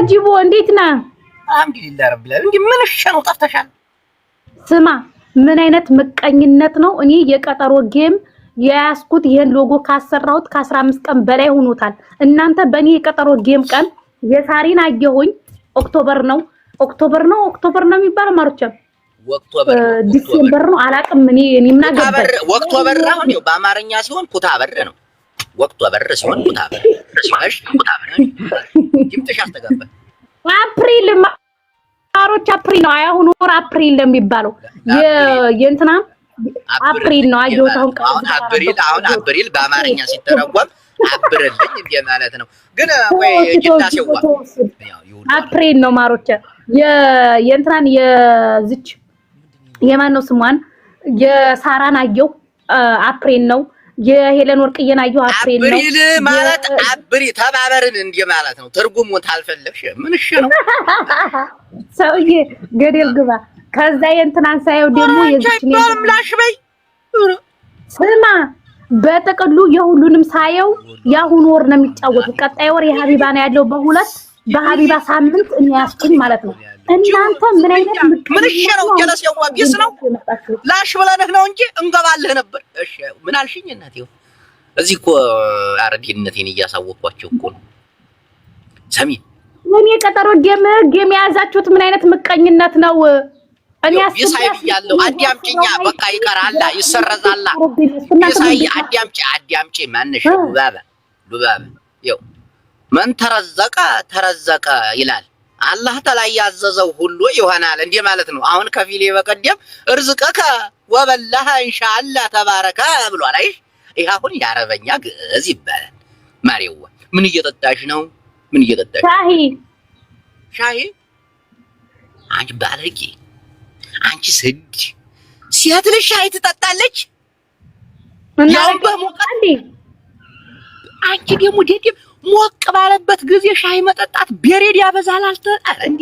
ጅቦ እንዴት ነህ? አልሐምዱሊላህ ረብል ዓለሚን። እንዴ ምን ነው ጠፍተሻል? ስማ ምን አይነት ምቀኝነት ነው? እኔ የቀጠሮ ጌም የያዝኩት ይሄን ሎጎ ካሰራሁት ከ15 ቀን በላይ ሆኖታል። እናንተ በእኔ የቀጠሮ ጌም ቀን የሳሪን አየሁኝ። ኦክቶበር ነው የሚባለው ማርቸም ዲሴምበር ነው አላውቅም። እኔ ምን አገባኝ? ኦክቶበር አሁን ነው በአማርኛ ሲሆን ኩታበር ነው። ኦክቶበር ሲሆን ኩታበር ሲሆን ኩታበር ይምጥሽ አስተጋባ አፕሪል ማሮች አፕሪል ነው። አሁን ወር አፕሪል ለሚባለው የእንትና አፕሪል ነው። አየሁት አሁን አፕሪል በአማርኛ ሲተረጎም አብረልኝ እንደ ማለት ነው። ግን ወይ ጅናሴዋ አፕሪል ነው ማሮች የእንትናን የዝች የማን ነው ስሟን የሳራን አየሁ አፕሪል ነው። የሄለን ወርቅዬን አየሁ አፕሪል ነው። አፕሪል ማለት አብሪ ተባበርን እንደ ማለት ነው። ትርጉሙን ታልፈለግሽ ምን እሺ ነው ሰውዬ ገደል ግባ። ከዛ የእንትናን ሳየው ደግሞ የዝች ነው ምላሽ በይ ስማ በጥቅሉ የሁሉንም ሳየው ያሁን ወር ነው የሚጫወቱት። ቀጣይ ወር የሀቢባ ነው ያለው በሁለት በሀቢባ ሳምንት እኔ ያስኩኝ ማለት ነው። እናንተ ምን አይነት ምን እሺ ነው ጀለስ ያዋቢስ ነው ላሽ ብለንህ ነው እንጂ እንገባልህ ነበር። እሺ ምን አልሽኝ እናቴ? እዚህ እኮ አረዲነቴን እያሳወቅኳቸው እኮ ነው። ሰሚ እኔ ቀጠሮ ጌም የያዛችሁት ምን አይነት ምቀኝነት ነው? እኔ ይሳይብ ያለው አዲያምጪኛ በቃ ይቀራላ ይሰረዛላ። ይሳይ አዲያምጪ ማነሽ ሉባባ ይው ማን ተረዘቀ ይላል አላህ ተላይ ያዘዘው ሁሉ ይሆናል እንዴ ማለት ነው። አሁን ከፊሌ በቀደም እርዝቀከ ወበላህ ኢንሻአላህ ተባረከ ብሏል። አይሽ ይሄ አሁን የአረበኛ ግዕዝ ይባላል። ማሪዋ ምን እየጠጣሽ ነው? ምን እየጠጣሽ? ሻሂ አንቺ ባለጌ አንቺ ስድ ሴት ልጅ ሻይ ትጠጣለች? ያው በሞቀንዲ አንቺ ደግሞ ደደም ሞቅ ባለበት ጊዜ ሻይ መጠጣት ቤሬድ ያበዛል። አልተጣረ እንዴ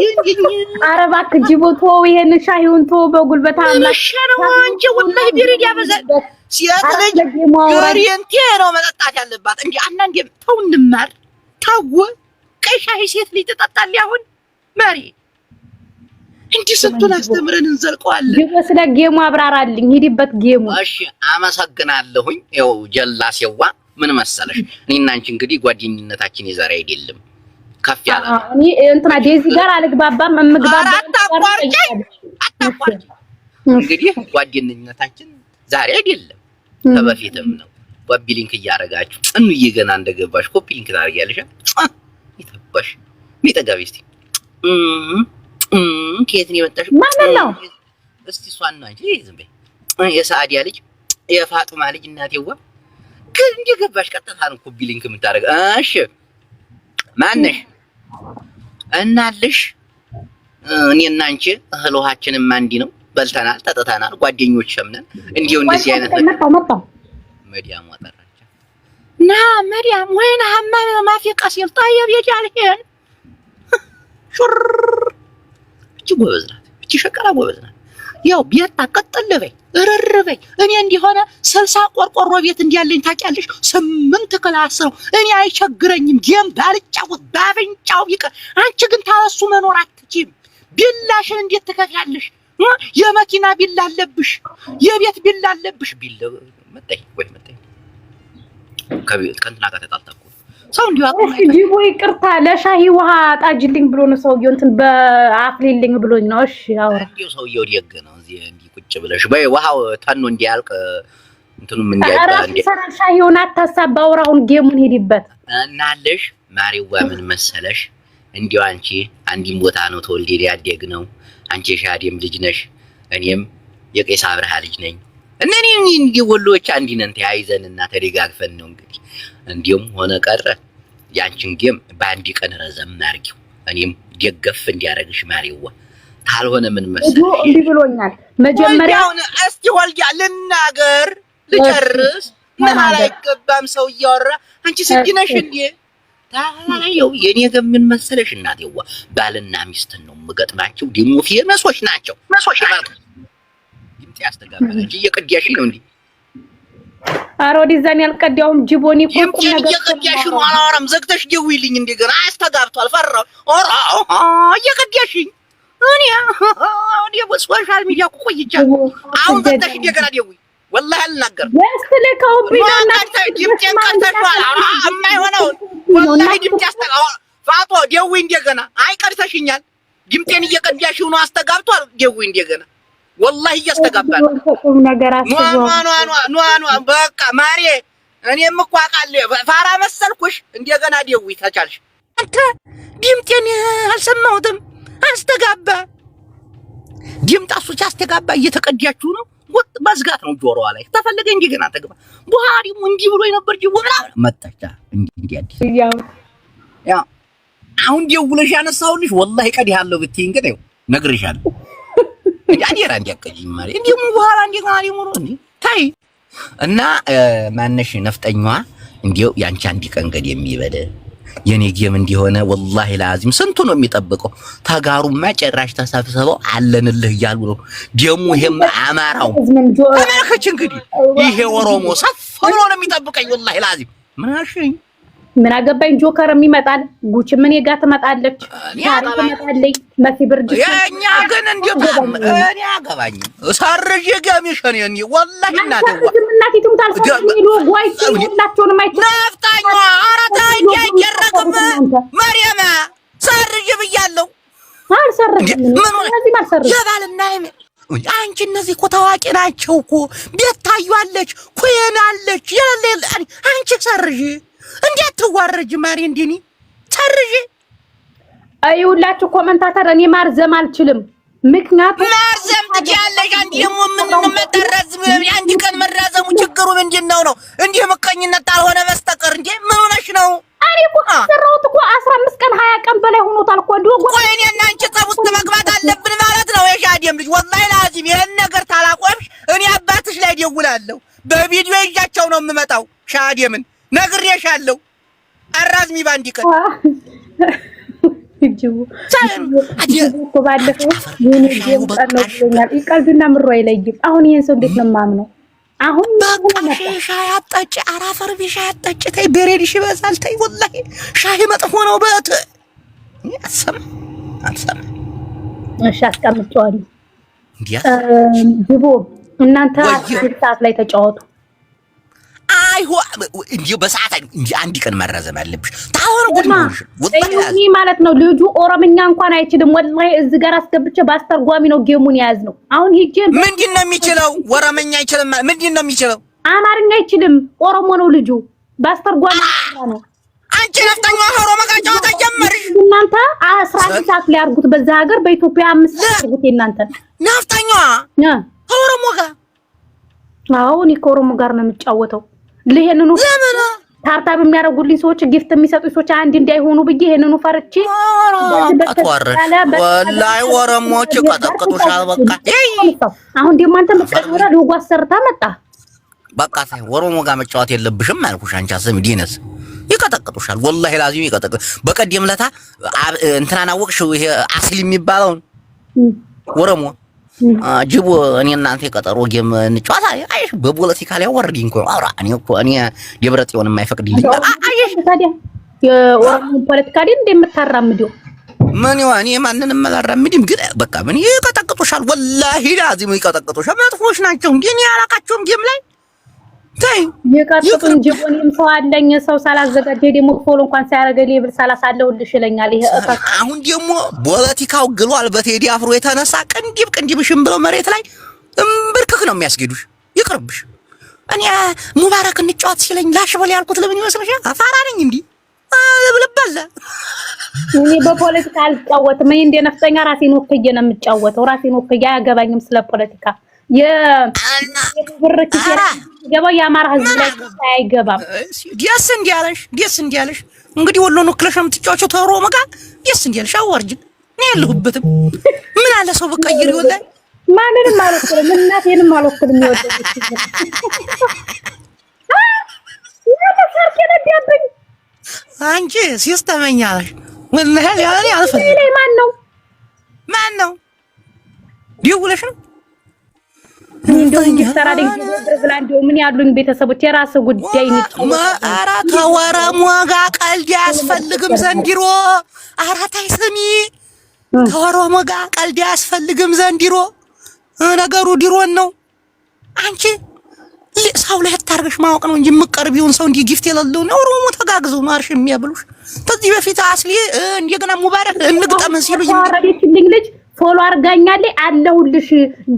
ኧረ እባክህ ጅቦቶ ይሄን ሻይውን ቶ በጉልበት አምላክ ነው አንቺ ወላሂ ቤሬድ ያበዛል። ሴት ልጅ ገሪንቴ ነው መጠጣት ያለባት እንጂ አንዳንዴ ተው እንማር ታው ቀይ ሻይ ሴት ልጅ ትጠጣለች። አሁን ማሪ እንዴ ስንቱን አስተምረን እንዘልቀዋለን። ስለ ጌሙ አብራራልኝ ሂድበት ጌሙ። እሺ አመሰግናለሁኝ። ያው ጀላሴዋ ምን መሰለሽ እኔና አንቺ እንግዲህ ጓደኝነታችን የዛሬ አይደለም ከፍ ያለ እኔ እንትና ዴዚ ጋር አልግባባም አታቋርጪ እንግዲህ ጓደኝነታችን ዛሬ አይደለም ከበፊትም ነው። ኮፒ ሊንክ እያደረጋችሁ እንዬ ገና እንደገባሽ ኮፒ ሊንክ ታደርጊያለሽ። ይተባሽ ሚጠጋቢ እስቲ ከየት ነው የመጣሽ? ማን ነው እስቲ እሷን ነው እንጂ ዝም በይ። የሳዲያ ልጅ የፋጡማ ልጅ እናቴዋ ግን እንደገባሽ ቀጥታ ነው ኮፒ ሊንክ የምታደርገው። እሺ ማነሽ እናልሽ? እኔና አንቺ እህል ውሃችንም አንዲ ነው። በልተናል ጠጥተናል ጓደኞችም ነን። እንዲው እንደዚህ አይነት መጣ መዲያም ወጣራቻ ና መዲያም ወይና ሐማም ማፊ ቀሲል طيب የጃልሄን ሹር እቺ ጎበዝ ናት። እቺ ሸቀላ ጎበዝ ናት። ያው ቤት ታቀጥልበይ እረርበይ እኔ እንዲሆነ 60 ቆርቆሮ ቤት እንዲያለኝ ታውቂያለሽ። 8 ክላስ ነው። እኔ አይቸግረኝም። ጌም ባልጫወት ባፍንጫው ይቀር። አንቺ ግን ታሱ መኖር አትችይም። ቢላሽን እንዴት ትከፍያለሽ? የመኪና ቢላ አለብሽ፣ የቤት ቢላ አለብሽ። ቢላ መጣይ ወይ መጣይ ከቤት ከንትና ጋር ተጣጣኩ ሰው እንዲያውቁ ጂቦ ይቅርታ ለሻሂ ውሃ ጣጅልኝ ብሎ ነው ሰውዬው እንትን በአፍሊልኝ ብሎኝ ነው። እሺ አውራ እንዲው ሰውዬው ደግ ነው። እዚህ እንዲህ ቁጭ ብለሽ በይ ውሃው ታኖ እንዲያልቅ እንትኑም እንዲያልቅ እንዴ ሻሂውን አታሳብ። አውራውን ጌሙን ሄድበት እናለሽ ማሪዋ ምን መሰለሽ እንዲው አንቺ አንዲም ቦታ ነው ተወልዴ ያደግ ነው። አንቺ ሻዲም ልጅ ነሽ፣ እኔም የቄስ አብርሃ ልጅ ነኝ። እነኔ እንዲህ ወሎች አንዲ ነን ተያይዘንና ተደጋግፈን ነው እንግዲህ እንዲሁም ሆነ ቀረ ያንቺን ጌም በአንድ ቀን ረዘም አድርጊው። እኔም ደገፍ እንዲያረግሽ ማሪዋ ታልሆነ ምን መሰለሽ እንዲህ ብሎኛል። መጀመሪያ እስቲ ወልያ ልናገር ልጨርስ መሃል አይገባም ሰው እያወራ አንቺ ስድነሽ እንዴ ታላላየው የኔ ገም ምን መሰለሽ እናቴዋ ባልና ሚስትን ነው የምገጥማቸው። ደሞ ፌመሶች ናቸው ማለት ድምጽ ያስተጋባለች እየቀዲያሽ ነው እንዴ አሮዲ ዘን ያልቀዲያውም ጅቦኒ ቁም ነገር እየቀዲያሽ ነው። አላወራም ዘግተሽ ደውይልኝ እንደገና አስተጋብቷል። ፈራው ዘግተሽኝ እኔ በሶሻል ሚዲያ እኮ ቆይቻለሁ። አሁን ዘግተሽ እንደገና ደውይ። ወላሂ አልናገርም። ወስልከው ቢሆንና ድምጤን ቀርተሽዋል። የማይሆነውን ወላሂ ድምጤ ፋጦ ደውይ እንደገና። አይ ቀርተሽኛል። ድምጤን እየቀዳሽው ነው። አስተጋብቷል። ደውይ እንደገና። ወላሂ እያስተጋባ ነው። ኗ በቃ ማሬ እኔም እኮ አውቃለሁ። ፋራ መሰልኩሽ። እንደገና ደውይ ተቻልሽ። አንተ ድምጤን አልሰማሁትም። አስተጋባ ድምጣ እሱ ሲያስተጋባ እየተቀዳችሁ ነው። ወጥ መዝጋት ነው ጆሮዋ ላይ ተፈለገ እንደገና ተገባ። ቡሃሪም እንዲህ ብሎ ነበር ጅቡራ መጣቻ እንዲህ አዲስ ያ አሁን ደውለሽ ያነሳውልሽ ወላሂ ቀዲያለሁ ብትይ እንግዲህ ነግርሻለሁ። ያዲራ እንዲያቀጂኝ ማለት እንዲሁ በኋላ እንደገና ሊሞሩ እንዴ ታይ እና ማነሽ ነፍጠኛዋ እንዲው ያንቺ አንድ ቀን ገድ የሚበለ የኔ ጌም እንዲሆነ ወላሂ ላዚም ስንቱ ነው የሚጠብቀው። ተጋሩማ ጨራሽ ተሰብስበው አለንልህ እያሉ ነው። ደሙ ይሄም አማራው ተመልከች እንግዲህ ይሄ ኦሮሞ ሰፍ ብሎ ነው የሚጠብቀኝ ወላሂ ላዚም ምን አልሽኝ? ምን አገባኝ? ጆከር የሚመጣል ጉች ምን ጋር ትመጣለች? ታሪ ትመጣለች። መሲ ብርጅ የኛ ግን እንዴት እኔ አገባኝ ሳርጅ ገሚሽን የኔ ወላሂ እናደዋ እናቲቱም ታልፈው ጓይ ሁላቸውን ማይት ነፍጣኛ አራታ አይያረቅም ማርያም ሳርጅ ብያለሁ። አልሰረጅም ስለዚህ ማልሰረጅ የባልና አንቺ እነዚህ እኮ ታዋቂ ናቸው እኮ ቤት ታዩአለች ኩየን አለች የሌለ አንቺ ሰርጂ እንዴት ትዋረጅ ማሪ እንዴኒ ሰርጂ አይውላችሁ ኮሜንታተር እኔ ማርዘም አልችልም። ምክንያቱም ማርዘም ትያለሽ አንቺ ደግሞ ምን መተረዝ አንቺ ቀን መራዘሙ ችግሩ ምንድነው ነው እንዴ መቀኝነት አልሆነ በስተቀር እንዴ ምን ሆነሽ ነው? እኔ እኮ ሰራሁት እኮ 15 ቀን 20 ቀን በላይ ሆኖታል እኮ ዶጎ ቆይ እኔና አንቺ ጠብ ውስጥ መግባት አለብን ማለት ነው? የሻዲም ልጅ ወላሂ ላዚም ይሄን ነገር ታላቆምሽ እኔ አባትሽ ላይ ደውላለሁ። በቪዲዮ ይዣቸው ነው የምመጣው። ሻዲምን ነግሬሻለሁ። አራዝሚ ባንዲ ቀን ይጅቡ እኮ ባለፈው የኔ ጌም ቀን ነው ብሎኛል። ይቀልዱና ምሮ አይለይም። አሁን ይሄን ሰው እንዴት ነው የማምነው? አሁን ሻይ አጣጭ አራፈር ቢሻይ አጣጭ ተይ በሬድሽ ይበዛል ተይ ወላሂ ሻይ መጥፎ ነው በት አሰም እሺ አስቀምጫለሁ። ጅቦ እናንተ ሰዓት ላይ ተጫወቱ። አይሆ እንዴ በሰዓት እንዴ አንድ ቀን መረዘም አለብሽ። ታወር ጉድ ነው ወላሂ ማለት ነው። ልጁ ኦሮምኛ እንኳን አይችልም። ወላሂ እዚህ ጋር አስገብቼ ባስተርጓሚ ነው ጌሙን ያዝ ነው። አሁን ሂጄ ምንድነው የሚችለው? ኦሮምኛ አይችልም። ምንድነው የሚችለው? አማርኛ አይችልም። ኦሮሞ ነው ልጁ። ባስተርጓሚ ነው። አንቺ ነፍጠኛ ኦሮሞ ጋር ጨዋታ ጀመርሽ። እናንተ 11 ሰዓት ላይ አርጉት በዛ ሀገር፣ በኢትዮጵያ 5 ሰዓት አርጉት። እናንተ ነፍጠኛ ኦሮሞ ጋር አሁን ከኦሮሞ ጋር ነው የምጫወተው። ለሄንኑ ታርታብ የሚያደርጉልኝ ሰዎች ጊፍት የሚሰጡኝ ሰዎች አንድ እንዳይሆኑ ብዬ ይሄንኑ ፈርቼ ወላሂ ኦሮሞዎች ቀጠቅጡሻል። በቃ አሁን ደግሞ አንተ መቀረራ ሎጎ አሰርታ መጣ። በቃ ሳይ ኦሮሞ ጋር መጫወት የለብሽም አልኩሽ። አንቺ አሰሚ ዲነስ ይቀጠቅጡሻል። ወላሂ ላዚም ይቀጠቅጡ። በቀደም ለታ እንትናን አወቅሽው? ይሄ አስሊ የሚባለውን ኦሮሞ ጅቦ እኔ እናንተ የቀጠሮ ጌም እንጫወታ። አይሽ በፖለቲካ ላይ ወርዲ እንኳን አውራ እኔ እኮ እኔ ደብረጽዮን የማይፈቅድልኝ አይሽ ታዲያ የኦሮሞ ፖለቲካ ላይ እንደምታራምደው ምን ይሆን? እኔ ማንንም አላራምድም፣ ግን በቃ ምን ይቀጠቅጡሻል። ወላሂ ላዚም ይቀጠቅጡሻል። መጥፎች ናቸው እንዴ? እኔ አላቃቸውም ጌም ላይ ታይ የቀጠቅጡን ጅቦንም ሰው አለኝ። ሰው ሳላዘጋጀ ደግሞ ፎሎ እንኳን ሳያረገ ሌብል ሳላሳለሁልሽ ይለኛል። ይሄ አሁን ደግሞ ፖለቲካው ግሏል። በቴዲ አፍሮ የተነሳ ቅንዲብሽም ብለው መሬት ላይ እምብርክክ ነው የሚያስጌዱሽ። ይቅርብሽ። እኔ ሙባረክ እንጫወት ሲለኝ ላሽበል ያልኩት ለምን ይመስልሻል? አፋራ ነኝ እንዴ? ልብልባለ እኔ በፖለቲካ አልጫወትም። እኔ እንደ ነፍጠኛ ራሴን ወክዬ ነው የምጫወተው። ራሴን ወክዬ አያገባኝም ስለ ፖለቲካ። የብርክ ገባ የአማራ ህዝብ ላይ አይገባም። ዲያስ እንዲያለሽ እንግዲህ ወሎን ወክለሽ የምትጫወቸው ተሮሞ ጋር ዲያስ እንዲያለሽ አዋርጅ እኔ የለሁበትም። ምን አለ ሰው በቀይር ይወጣል። ማንንም አልወክልም፣ እናቴንም አልወክልም። ይወጣልሽ አንቺ ሲስተመኛለሽ ወላሂ ያኔ አልፈልግም። ማን ነው ይውለሽ ነው እንደውም ይሰራልኝ ብላንዲው ምን ያሉኝ ቤተሰቦች የራስ ጉዳይ ነው። ኧረ ተወረሞ ጋር ቀልድ አያስፈልግም ዘንድሮ። ኧረ ታይ ስሚ ከኦሮሞ ጋር ቀልድ አያስፈልግም ዘንድሮ ነገሩ ድሮን ነው። አንቺ ሰው ላይ ታርገሽ ማወቅ ነው እንጂ የምትቀርቢውን ሰው እንዲህ ጊፍት የሌለው ነው ኦሮሞ ተጋግዞ ማርሽ የሚያብሉሽ። ከዚህ በፊት አስሊ እንደገና ሙባረክ እንግጠም ሲሉኝ አረጋችልኝ ልጅ ፎሎ አርጋኛለች አለሁልሽ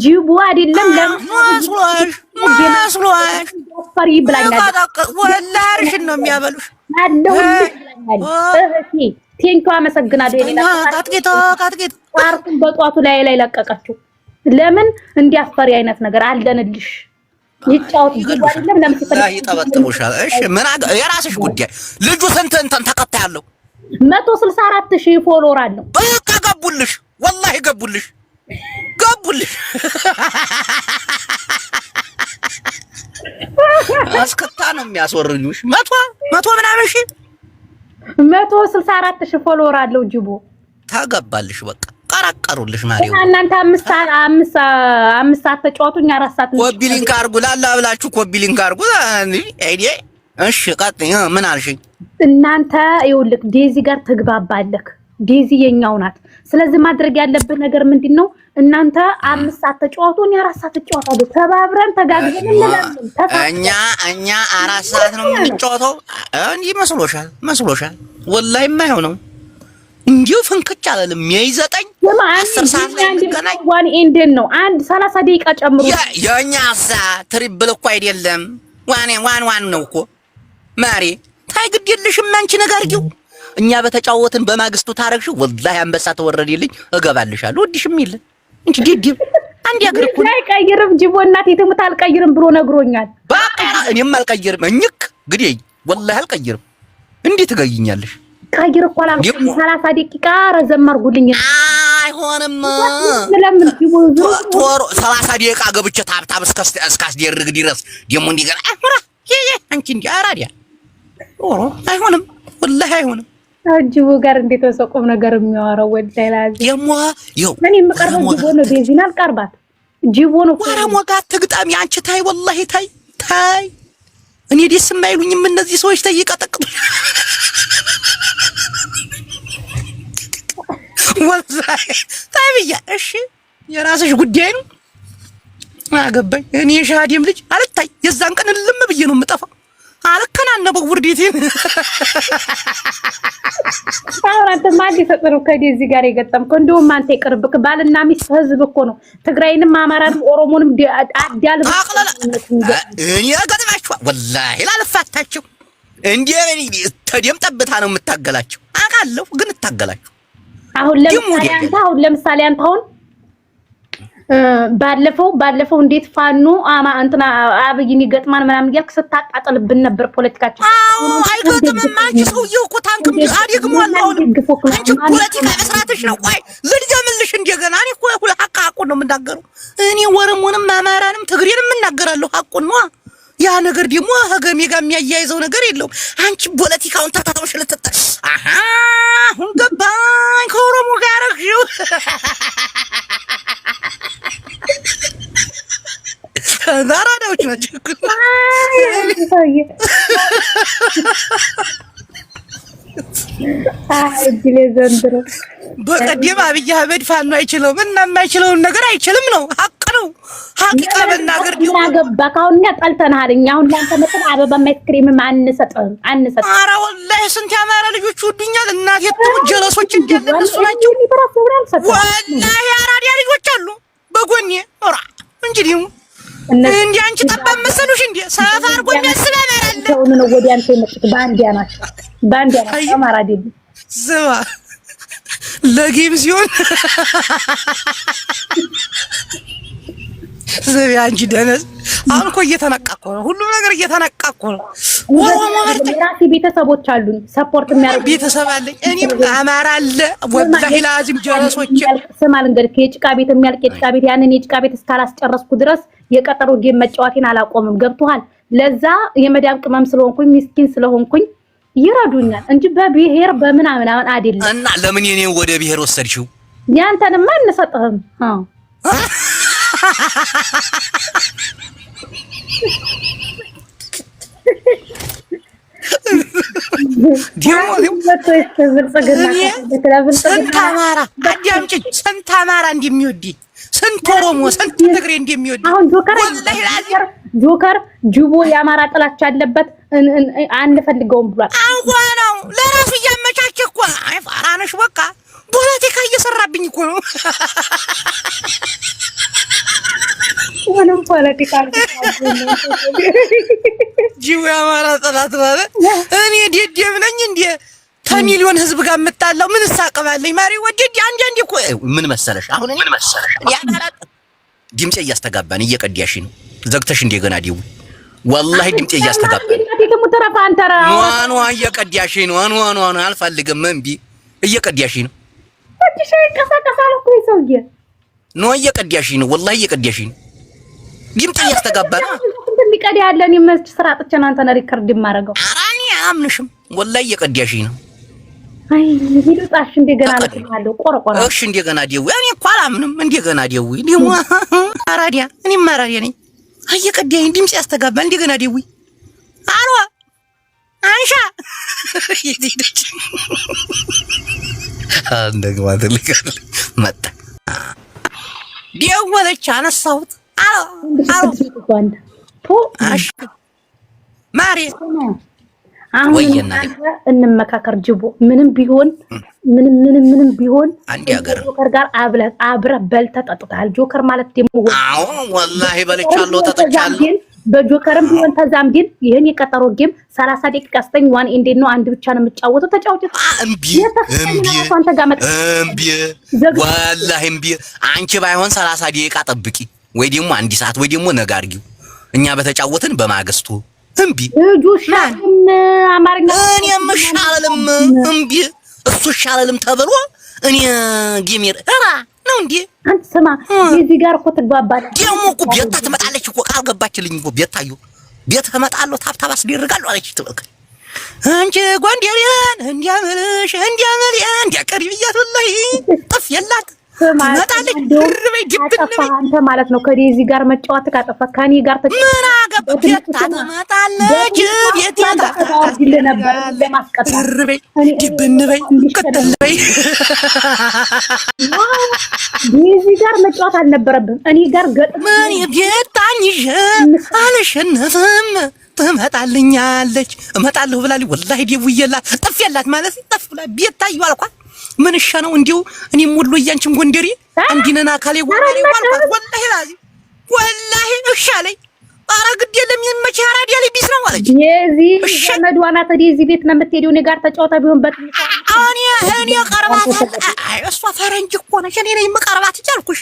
ጂቡ አይደለም ለማስሎሽ ፈሪ ብላኛለች። ወላሂ ነው የሚያበሉሽ አለሁልሽ ብላኛለች። እህቴ ቴንኪው አመሰግናለሁ። የሌላ ካትጌታ ፓርኩን በጧቱ ላይ ለቀቀችው። ለምን እንዲያስፈሪ አይነት ነገር አለንልሽ ይጫወት ጂቡ አይደለም ለምን ይጠበጥሩሻል። እሺ ምን የራስሽ ጉዳይ። ልጁ ስንት እንትን ተከታይ አለው? 164,000 ፎሎወር አለው። በቃ ገቡልሽ፣ ወላሂ ገቡልሽ። አስከታ ነው የሚያስወርዱሽ። መቶ ምናምን ሺህ 164,000 ፎሎወር አለው ጂቡ። ታገባልሽ በቃ ቀረቀሩልሽ ማሪው። እናንተ አምስት ሰዓት ተጫወቱኝ 4 ሰዓት ነው። ኮፒ ሊንክ አድርጉ ላላ ብላችሁ ኮፒ ሊንክ አድርጉ። አይዲ እሺ ቀጥኝ። ምን አልሽኝ? እናንተ ይኸውልህ ዴዚ ጋር ትግባባለህ። ዴዚ የኛው ናት። ስለዚህ ማድረግ ያለብን ነገር ምንድነው? እናንተ 5 ሰዓት ተጫወቱኝ 4 ሰዓት ተጫወታለሁ። ተባብረን ተጋግዘን እንላለን። እኛ 4 ሰዓት ነው የምንጫወተው። እንዲህ መስሎሻል? ወላሂ የማይሆነው እንዲሁ ፍንክች አላለም። የይዘጠኝ 10 ሰዓት ላይ እንገናኝ። ዋን ኤንድን ነው አንድ 30 ደቂቃ ጨምሮ የኛሳ ትሪብል እኮ አይደለም ዋን ነው እኮ ማሪ። ታይ ግድ የለሽም አንቺ ነገርጊው። እኛ በተጫወትን በማግስቱ ታረግሽ። ወላሂ አንበሳ ተወረደልኝ እገባልሻለሁ። ወዲሽም ይል እንጂ ዲዲም አንድ ያገር እኮ አይቀይርም። ጅቦ እናቴ ትሙት አልቀይርም ብሎ ነግሮኛል። በቃ እኔም አልቀይርም። እኝክ ግዴ ወላሂ አልቀይርም። እንዴት ትገይኛለሽ? ቀይር እኮ አላልኩም። 30 ደቂቃ ረዘም አድርጉልኝ። አይሆንም። ለምን ጅቦ ቶሮ 30 ደቂቃ ገብቼ ታብታብ እስካስደርግ ድረስ ደሞ እንዲገና አሁራ አንቺ እንዴ አራዲያ ኦሮ አይሆንም። ወላሂ አይሆንም። ጅቦ ጋር እንዴት ወሰቁም ነገር የሚያወራው ወላሂ ላዚ ደሞ ይው ምን የምቀርበው ጅቦ ነው። ዴዚን አልቀርባት ጅቦ ነው። ወረሞ ጋር ትግጣሚ አንቺ ታይ ወላሂ ታይ እኔ ደስ የማይሉኝም እነዚህ ሰዎች ተይቀጠቅጡ ወላሂ ታይብያ። እሺ የራስሽ ጉዳይ ነው አገባኝ። እኔ ሻዲም ልጅ አልታይ የዛን ቀን ልም ብዬ ነው የምጠፋው። አልከናነበው ውርዴቴን አንተ ማን ይፈጥሩ ከዴዚ ጋር የገጠምከው? እንደውም አንተ ይቅርብክ። ባልና ሚስት ህዝብ እኮ ነው። ትግራይንም አማራንም ኦሮሞንም አዳል እኔ ገጥማችሁ ወላሂ ላልፋታቸው እንዴ ተደም ጠብታ ነው የምታገላቸው። አውቃለሁ ግን እታገላችሁ። አሁን ለምሳሌ አንተ አሁን ባለፈው እንዴት ፋኖ እንትና አብይን ይገጥማን ምናምን እያልክ ስታጣጥልብን ነበር ፖለቲካችን። አይገጥምም። አንቺ ሰውዬው እኮ ታንክም አድግሟል። አሁን አንቺ ፖለቲካ መስራትሽ ነው። ቆይ ልድገምልሽ እንደገና። እኔ እኮ ሀቁን ነው የምናገረው። እኔ ወረሞንም አማራንም ትግሬንም እናገራለሁ። ሀቁን ነው። ያ ነገር ደግሞ ሀገሜ ጋር የሚያያይዘው ነገር የለውም። አንቺ ፖለቲካውን ተታተውሽ አሁን ገባኝ። ከኦሮሞ ጋር አረግሽው ዛራዳዎች ናቸው። በቀደም አብይ አህመድ ፋኖ አይችለውም እና የማይችለውን ነገር አይችልም ነው። ሀቅ ነው። ሀቂቃ መናገር ምን አገባህ? አሁን እኛ ጠልተናል። እኛ አሁን ላንተ መጥተን አበባ አይስክሪምም አንሰጥም። ኧረ ወላሂ ስንት ያማራ ልጆች ወዱኛል። እናቴ ጀለሶች እንዳለ እነሱ ናቸው። ወላሂ አራዲያ ልጆች አሉ በጎኔ ራ እንጂ ደግሞ እንዴ አንቺ ጠባብ መሰሉሽ እንዴ? ሰፋ አድርጎ የሚያስበላል ነው ወዲያ አንተ የመጡት ባንዲያ ናቸው። አማራ አይደል? ስማ ለጌም ሲሆን ዘቢ አንቺ ደነዝ አሁን እኮ እየተነቃቆ ነው። ሁሉም ነገር እየተነቃቆ ነው። ራሴ ቤተሰቦች አሉኝ ሰፖርት የሚያደርጉ ቤተሰብ አለኝ። እኔም አማራ አለ ወላሂ ላዚም ጀረሶች ስማል እንግዲህ የጭቃ ቤት የሚያልቅ የጭቃ ቤት ያንን የጭቃ ቤት እስካላስጨረስኩ ድረስ የቀጠሮ ጌም መጫወቴን አላቆምም። ገብቶሃል? ለዛ የመዳም ቅመም ስለሆንኩኝ ሚስኪን ስለሆንኩኝ ይረዱኛል እንጂ በብሔር በምናምን አይደለም። እና ለምን የኔን ወደ ብሔር ወሰድሽው? ያንተንማ አንሰጥህም። ስንት አማራ አዳምጪኝ፣ ስንት አማራ እንደሚወድ ስንት ኦሮሞ ስንት ትግሬ እንደሚወድ አሁን ጆከር ጅቦ የአማራ ጥላቻ አለበት አንፈልገውም ብሏል። አሁን ነው ለራሱ እያመቻቸ እኮ አይ ፋራነሽ በቃ ፖለቲካ እየሰራብኝ እኮ ነው። ምንም ፖለቲካ ጅቦ የአማራ ጥላት ማለት እኔ ደደብ ነኝ እንዴ? ከሚሊዮን ህዝብ ጋር የምጣላው ምን ሳቀባለኝ? ማሪ ወደድ አንዴ እኮ ምን መሰለሽ አሁን ምን መሰለሽ ያማራ ድምጼ እያስተጋባን እየቀዲያሽ ነው። ዘግተሽ እንደገና ደው ወላሂ ድምጼ እያስተጋባን ደግሞ ተራፋ አንተራ ዋኑ እየቀዲያሽ ነው። ዋኑ አልፈልግም እምቢ እየቀዲያሽ ነው። ወዲሽ ከሳከሳለ እኮ ይሰውዬ ነው እየቀዲያሽ ነው። ወላሂ እየቀዲያሽ ነው። ድምጼ እያስተጋባን እንትን ሊቀድ ያለን የመስጅ ስራ አጥቼና አንተና ሪከርድ የማረጋው አራኒ አምንሽም ወላሂ እየቀዲያሽ ነው። አይ ይሉጣሽ እንደገና አልኩልሃለሁ ቆረቆራ እሺ እንደገና ደው እኔ እኮ አላምንም። እንደገና ደው ደሞ አራዲያ እኔም አራዲያ ነኝ። እየቀዲያኝ ድምጽ ያስተጋባ እንደገና ደው አልዋ አንሻ ይዲድች እንደገና ተልከል መጣ ደወለች አነሳሁት አሎ አሽ ማሪ አሁን እንመካከር ጅቦ ምንም ቢሆን አንድ ሀገር ጆከር ጋር አብረህ በልተህ ጠጥተሃል። ጆከር ማለት ደግሞ አዎ ወላሂ በልቻለሁ ጠጥቻለሁ። በጆከርም ቢሆን ተዛምዲን ይሄን የቀጠሮ ጌም 30 ደቂቃ አስተኝ ዋን ኤንድ ነው አንድ ብቻ ነው የምጫወተው። ተጫውተህ እምቢ ወላሂ እምቢ። አንቺ ባይሆን 30 ደቂቃ ጠብቂ ወይ ደግሞ አንድ ሰዓት ወይ ደግሞ ነገ አድርጊው። እኛ በተጫወትን በማግስቱ እምቢ ጁሻን አማርኛ እኔ መሻለልም እምቢ እሱ ሻለልም ተብሎ እኔ ጌሜር እራ ነው እንዴ? አንተ ስማ እዚህ ጋር እኮ ትግባባለህ። ደግሞ እኮ ቤታ ትመጣለች እኮ ቃል ገባችልኝ እኮ ቤታዩ ቤት እመጣለሁ ታብታብ አስደርጋለሁ አለች። ትበቃ አንቺ ጎንደሬን እንዲያምልሽ እንዲያቀሪ ብያት ወላሂ ጥፍ የላት ትመጣለች። ድርበይ ግብን አንተ ማለት ነው ከዴዚ ጋር መጫወት ካጠፋ ከኔ ጋር ምን አገባ ቤታ ትመጣለች። ቤታ ታውዲል ነበር ለማስቀጣት ድርበይ ግብን በይ ከተለይ ዴዚ ጋር መጫወት አልነበረብም። እኔ ጋር ገጥም ምን ቤታኝ አልሸነፍም ትመጣልኛለች እመጣለሁ ብላለች። ወላሂ ደውዬላት ጥፍ ያላት ማለት ጥፍ ብላ ቤታዩ አልኳት። ምን እሻ ነው እንዲው እኔም ወሎ እያንቺም ጎንደሬ አንዲነና ካሌ ወራሪ ዋልኳት። ወላሂ እሻ ላይ ኧረ ግድ የለም የመቼ አራዲያ ላይ ቢስ ነው አለች። የዚህ ዘመድዋና ተዲዚ ቤት ነው የምትሄደው። እኔ ጋር ተጫወታ ቢሆን በትንሽ እኔ ቀርባት አይ እሷ ፈረንጅ እኮ ነች። እኔ ነኝ መቀርባት ይቻልኩሽ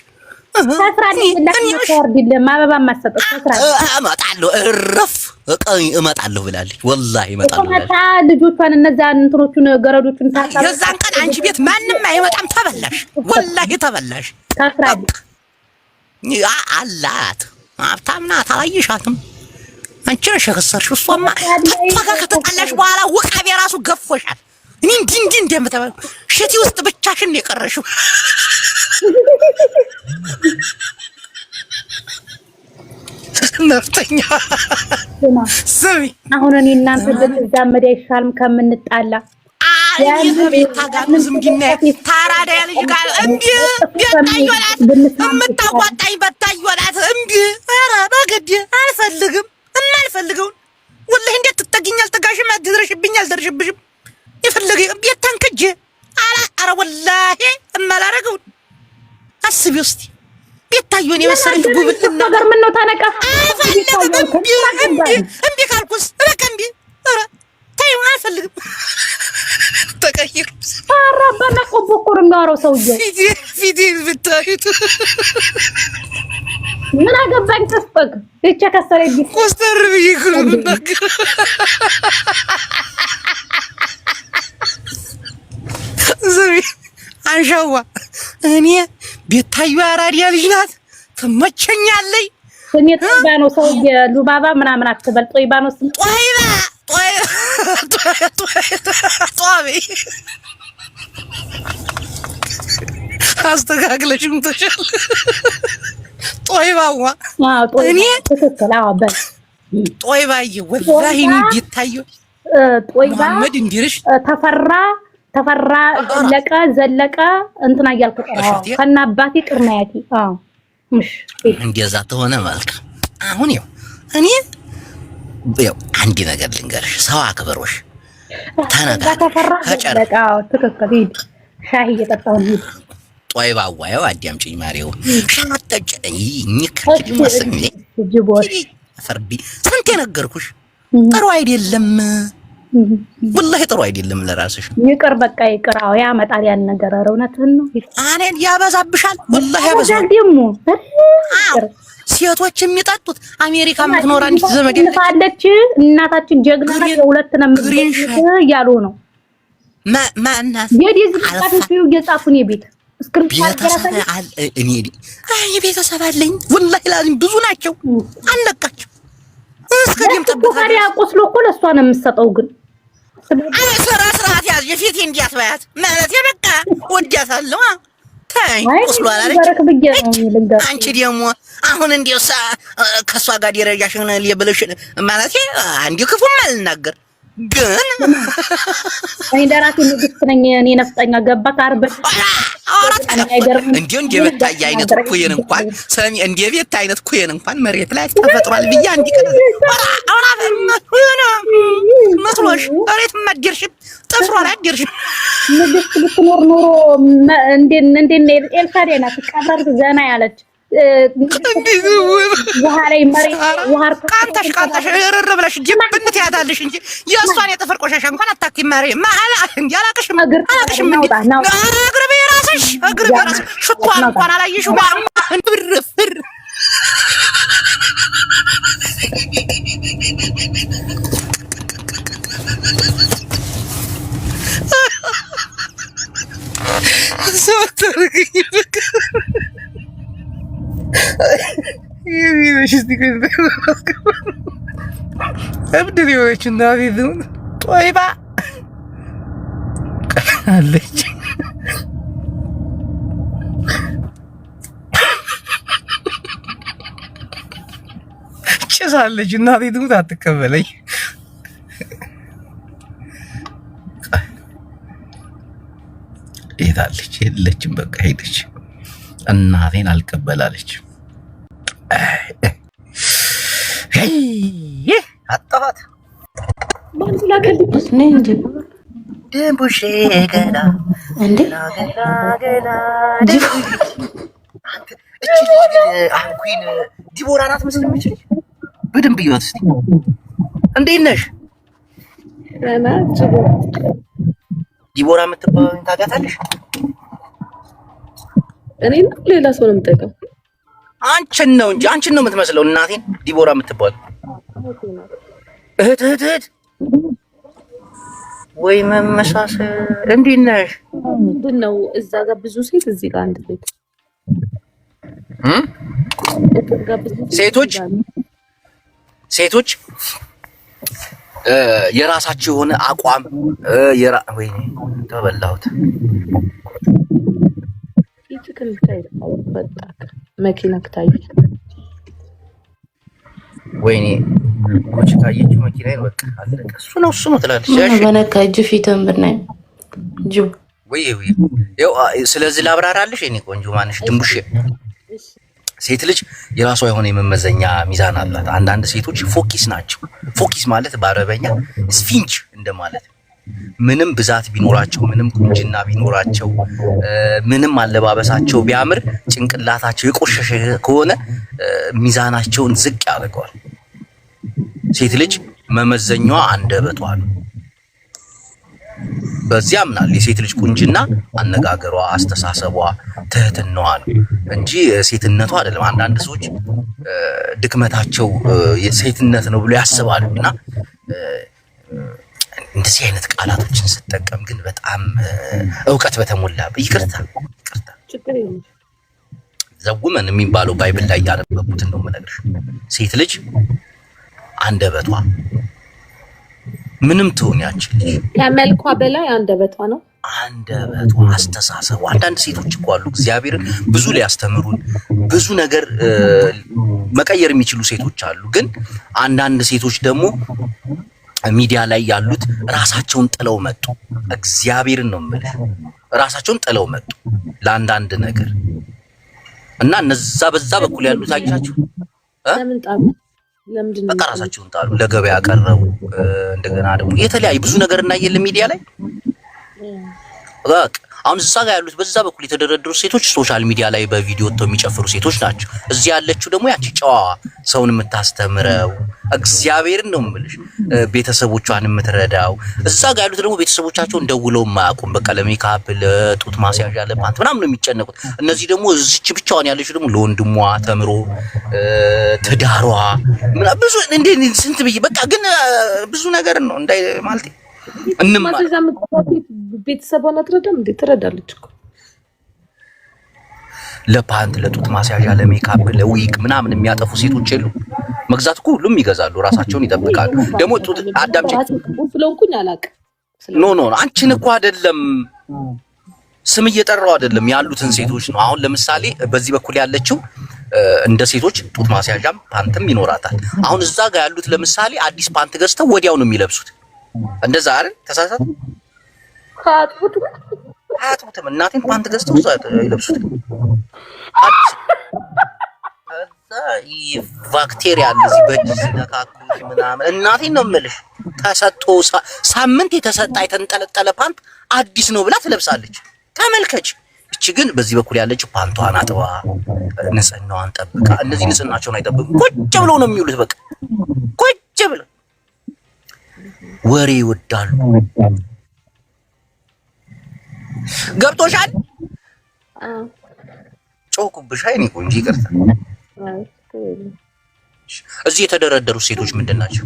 ተስራኒ ለካርዲል ማበባ ማሰጠት ተስራኒ እመጣለሁ እረፍ እመጣለሁ ብላለች። ወላሂ እመጣለሁ እመጣ ልጆቿን እነዛ እንትኖቹን ገረዶቹን ታጣ የዛን ቀን አንቺ ቤት ማንንም አይመጣም። ተበላሽ ወላሂ ተበላሽ። ተስራኒ አላት ሀብታም ናት። አላየሻትም አንቺ ነሽ የከሰርሽው። እሷማ ተፋጋ ከተጣላሽ በኋላ ወቃቤ ራሱ ገፎሻል። እኔ እንዲህ እንደምተባል ሽቲ ውስጥ ብቻሽን ነው የቀረሽው። ነፍጠኛ ስሚ አሁን እኔ እናንተ በዛመድ አይሻልም ከምንጣላ ቤታ ጋር ዝምድና ታራዳ ልጅ ጋር እምቢ ቤታዮላት እምታዋጣኝ በታዮላት እምቢ ኧረ በግድ አልፈልግም የማልፈልገውን ወላሂ እንዴት ትጠጊኛል ተጋሽም አትድረሽብኝ አልደርሽብሽም ይፈልግ ቤታን ከጀ ኧረ ወላሂ እማላረገው አስቢ ውስጥ ቤታዮን የመሰለች ጉብልና ነገር ምን ነው ታነቀፍ አልፈልግም እምቢ ካልኩስ በቃ እምቢ ኧረ ተይው አልፈልግም ተቀይር አራባና ቆቦቆር የሚያወራው ሰውዬ ፊቴ ብታዩት ምን አገባኝ ተስፈግ እቻ ከሰረኝ ኮስተር ብዬ ኩልምናክ ዘይ አንሻዋ እኔ ቤታዩ አራዲያ ልጅ ናት ትመቸኛለች። ስሜት ባኖ ሰውዬ ሉባባ ምናምን አትበል ጦይባኖስ ጦይባ ጦይባ አስተካክለሽም ተሻለ ጦይባዋ እኔ ትክክል። አዎ በል ጦይባዬ ወላሂ እኔ ቤታዩ ጦይባ ተፈራ ዘለቀ እንትና እያልኩ ከና አባቴ ቅርናያቲ እሺ እንደዛ ተሆነ መልካም አሁን ይኸው እኔ አንድ ነገር ልንገርሽ ሰው አክብሮሽ ተፈራ ዘለቀው ትክክል ሂድ ሻሂ እየጠጣሁ ሂድ ጦይባ ዋየው አዳምጪኝ ማሪው ሻተጨኝ ንከች መስኝ ጅቦት ፈርቢ ስንት ነገርኩሽ ጥሩ አይደለም والله ጥሩ አይደለም ለራስሽ ይቅር በቃ ይቅር አዎ ያመጣል ያን ነገር እውነትህን ነው አኔን ያበዛብሻል والله ያበዛል ደግሞ ሴቶች የሚጠጡት አሜሪካ የምትኖር አንዲት ዘመድ አለች እናታችን ጀግና ናት የሁለት ነው ያሉ ነው ማናት የዲዝ ካፍዩ የጻፉን የቤት ቤተሰብ እኔ ቤተሰብ አለኝ والله ላዚም ብዙ ናቸው አለቃቸው እስከዲም ተባሪያ ቆስሎ እኮ ለሷ ነው የምትሰጠው ግን ስርዓት ያዝ የፊቴ እንዲያትባያት ማለት የበቃ ወዲያታለሁ ታይ ቆስሎ አላለች አንቺ ደግሞ አሁን እንዴው ከሷ ጋር ደረጃሽን ለብለሽ ማለት አንዴ ክፉም አልናገር ግን አይደራቲ ንግስት ነኝ እኔ ነፍጠኛ ገባ ካርበ እንዴ ቤታይ አይነት ኩየን እንኳን ሰሚ እንዴ ቤታይ አይነት ኩየን እንኳን መሬት ላይ ተፈጥሯል ብያ አንዲ ከነ አውራ መስሎሽ መሬት ማድርሽ ጥፍሯ ላይ አድርሽ ንግስት ብትኖር ኖሮ እንዴ ኤልሳዴና ተቀራር ዘና ያለች ወሃላይ መሬት ወሃር ካንታሽ ረረ ብለሽ ጅብንት ያታልሽ እንጂ የእሷን የጥፍር ቆሻሻ እንኳን አታኪ ማሪ ማላ ያላቀሽም አላቀሽም እግር በራስሽ እግር በራስሽ ሽኳን እንኳን አላየሽው ብርፍር أبدي ويش النادي ذون طيبة عليك شو صار لك النادي ذون تتكملي إذا لك بقى هيدش النادين الكبل عليك አጣፋት ባንዱላ ከልብስ ነኝ እንዴ ደምቡሽ ገና እንዴ ገና እቺ አንኩን ዲቦራ ናት መስለኝ በደንብ ይወት እስቲ እንዴት ነሽ ዲቦራ የምትባለው ታውቃታለሽ እኔን ሌላ ሰው ነው የምጠቀም አንቺን ነው እንጂ አንቺን ነው የምትመስለው እናቴን ዲቦራ የምትባለው እህት ወይ መመሳሰል እንዴት ነሽ ምንድነው እዛ ጋር ብዙ ሴት እዚህ ጋር አንድ ሴት ሴቶች የራሳቸው የሆነ አቋም ወይ ተበላሁት መኪና ከታየ ወይኔ ኮች ካየችው መኪና በቃ አለቀ እሱ ነው ትላለች እሺ በነካ እጅ ፊተን ብናይ ጁ ወይ ያው ስለዚህ ላብራራልሽ እኔ ቆንጆ ማንሽ ድንቡሽ ሴት ልጅ የራሷ የሆነ የመመዘኛ ሚዛን አላት አንዳንድ ሴቶች ፎኪስ ናቸው ፎኪስ ማለት በአረበኛ ስፊንጅ እንደማለት ምንም ብዛት ቢኖራቸው ምንም ቁንጅና ቢኖራቸው ምንም አለባበሳቸው ቢያምር ጭንቅላታቸው የቆሸሸ ከሆነ ሚዛናቸውን ዝቅ ያደርገዋል ሴት ልጅ መመዘኛዋ አንደበቷ ነው በዚያ ምናል የሴት ልጅ ቁንጅና አነጋገሯ አስተሳሰቧ ትህትናዋ ነው እንጂ ሴትነቷ አይደለም አንዳንድ ሰዎች ድክመታቸው የሴትነት ነው ብሎ ያስባሉና እንደዚህ አይነት ቃላቶችን ስትጠቀም ግን በጣም ዕውቀት በተሞላ ይቅርታ ዘውመን የሚባለው ባይብል ላይ ያነበብኩት ነው የምነግርሽ ሴት ልጅ አንደበቷ ምንም ትሆን ያችልሽ ከመልኳ በላይ አንደበቷ ነው አንደበቷ አስተሳሰቧ አንዳንድ ሴቶች እኮ አሉ እግዚአብሔር ብዙ ሊያስተምሩን ብዙ ነገር መቀየር የሚችሉ ሴቶች አሉ ግን አንዳንድ ሴቶች ደግሞ ሚዲያ ላይ ያሉት ራሳቸውን ጥለው መጡ። እግዚአብሔርን ነው የምልህ፣ ራሳቸውን ጥለው መጡ ለአንዳንድ ነገር እና እነዛ በዛ በኩል ያሉት አያችሁ ለምን ጣሉ? ለምንድን በቃ ራሳቸውን ጣሉ፣ ለገበያ ቀረቡ። እንደገና ደግሞ የተለያዩ ብዙ ነገር እናየለ ሚዲያ ላይ በቃ አሁን እዛ ጋር ያሉት በዛ በኩል የተደረደሩ ሴቶች ሶሻል ሚዲያ ላይ በቪዲዮ ወጥተው የሚጨፍሩ ሴቶች ናቸው። እዚህ ያለችው ደግሞ ያቺ ጨዋ ሰውን የምታስተምረው እግዚአብሔርን ነው የምልሽ ቤተሰቦቿን የምትረዳው። እዛ ጋር ያሉት ደግሞ ቤተሰቦቻቸውን ደውለው ማያውቁም። በቃ ለሜካፕ፣ ለጡት ማስያዣ፣ ለፓንት ምናምን ነው የሚጨነቁት። እነዚህ ደግሞ እዚች ብቻዋን ያለችው ደግሞ ለወንድሟ ተምሮ ትዳሯ ብዙ እንዴ ስንት ብዬ በቃ ግን ብዙ ነገር ነው እንዳይ ማለት እንማር ቤተሰቧን አትረዳም እንዴ? ትረዳለች እኮ ለፓንት፣ ለጡት ማስያዣ፣ ለሜካፕ፣ ለዊግ ምናምን የሚያጠፉ ሴቶች የሉ። መግዛት እኮ ሁሉም ይገዛሉ፣ ራሳቸውን ይጠብቃሉ። ደግሞ ጡት አዳምጪ ስለሆንኩኝ አላውቅም። ኖ አንቺን እኮ አይደለም ስም እየጠራው አይደለም ያሉትን ሴቶች ነው። አሁን ለምሳሌ በዚህ በኩል ያለችው እንደ ሴቶች ጡት ማስያዣም ፓንትም ይኖራታል። አሁን እዛ ጋር ያሉት ለምሳሌ አዲስ ፓንት ገዝተው ወዲያው ነው የሚለብሱት። እንደዛ አይደል? ተሳሳቱ አያጥቡትም። እናቴን ፓንት ገዝተው እዛ ይለብሱት። አዲስ ከዛ ባክቴሪያ እዚህ በእጅ ሲነካኩት ምናምን እናቴን ነው የምልሽ ተሰጥቶ ሳምንት የተሰጣ የተንጠለጠለ ፓንት አዲስ ነው ብላ ትለብሳለች። ተመልከች። እቺ ግን በዚህ በኩል ያለችው ፓንቷን አጥባ ንጽህናዋን ጠብቃ፣ እነዚህ ንጽህናቸውን አይጠብቁም። ቁጭ ብለው ነው የሚውሉት። በቃ ቁጭ ብለው ወሬ ይወዳሉ። ገብቶሻል? ጮኩብሽ አይኔ ቆንጆ ይቅርታ። እዚህ የተደረደሩ ሴቶች ምንድን ናቸው?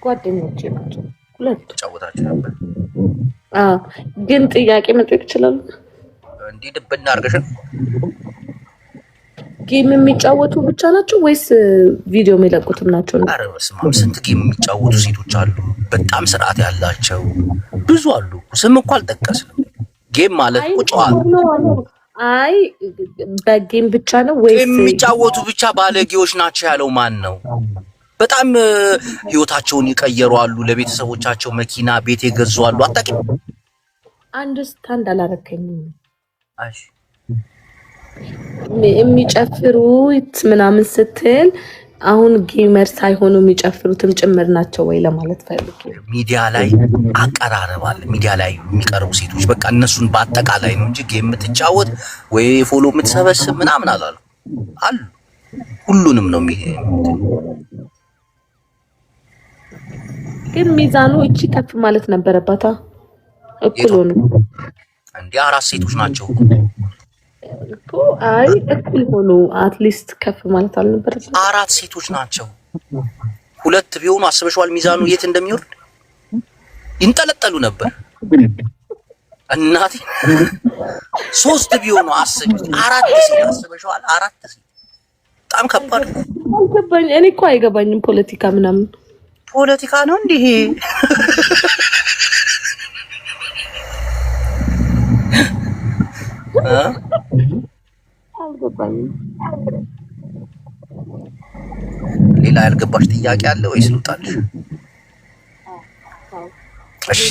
ጓደኞቼ ናቸው ሁለቱ። ጫወታችሁ ነበር? ግን ጥያቄ መጠየቅ ይችላሉ? እንዴ ድብና አድርገሽን ጌም የሚጫወቱ ብቻ ናቸው ወይስ ቪዲዮ የሚለቁትም ናቸው? ኧረ በስመ አብ ስንት ጌም የሚጫወቱ ሴቶች አሉ። በጣም ስርዓት ያላቸው ብዙ አሉ። ስም እኮ አልጠቀስንም። ጌም ማለት እኮ ጨዋታ። አይ በጌም ብቻ ነው ወይስ የሚጫወቱ ብቻ ባለጌዎች ናቸው ያለው ማን ነው? በጣም ህይወታቸውን ይቀየሩ አሉ። ለቤተሰቦቻቸው መኪና፣ ቤት የገዙ አሉ። አታውቂም? አንደርስታንድ አላረከኝም። እሺ የሚጨፍሩት ምናምን ስትል አሁን ጌመር ሳይሆኑ የሚጨፍሩትም ጭምር ናቸው ወይ ለማለት ፈልጌ። ሚዲያ ላይ አቀራረባል። ሚዲያ ላይ የሚቀርቡ ሴቶች በቃ እነሱን በአጠቃላይ ነው እንጂ ጌም የምትጫወት ወይ ፎሎ የምትሰበስብ ምናምን አላሉ አሉ። ሁሉንም ነው ግን ሚዛኑ እቺ ከፍ ማለት ነበረባታ። እኩል ሆኑ እንዴ? አራት ሴቶች ናቸው እኮ። አይ እኩል ሆኑ። አትሊስት ከፍ ማለት አልነበረም። አራት ሴቶች ናቸው። ሁለት ቢሆኑ አስበሽዋል ሚዛኑ የት እንደሚወርድ? ይንጠለጠሉ ነበር። እናቴ ሶስት ቢሆኑ አስቢ። አራት ሴት አስበሽዋል? አራት ሴት በጣም ከባድ ነው። አልገባኝ። እኔ እኮ አይገባኝም ፖለቲካ ምናምን። ፖለቲካ ነው እንዴ? አልገባኝም። ሌላ ያልገባሽ ጥያቄ አለ ወይስ ልውጣልሽ? እሺ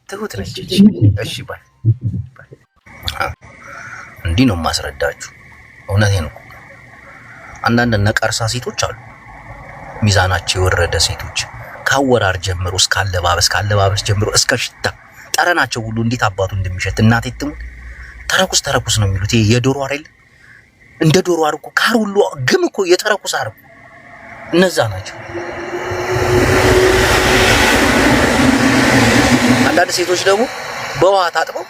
ትሁት ነች። እሺ ባይ እንዲህ ነው የማስረዳችሁ። እውነቴን ነው። አንዳንድ ነቀርሳ ሴቶች አሉ፣ ሚዛናቸው የወረደ ሴቶች ካወራር ጀምሮ እስከ አለባበስ ጀምሮ እስከ ሽታ ጠረናቸው ሁሉ እንዴት አባቱ እንደሚሸት እናቴ ትሙት። ተረኩስ ነው የሚሉት። ይሄ የዶሮ አይደል? እንደ ዶሮ አርኩ ካር ሁሉ ግም እኮ የተረኩስ አርኩ። እነዛ ናቸው። አንዳንድ ሴቶች ደግሞ በውሃ ታጥበው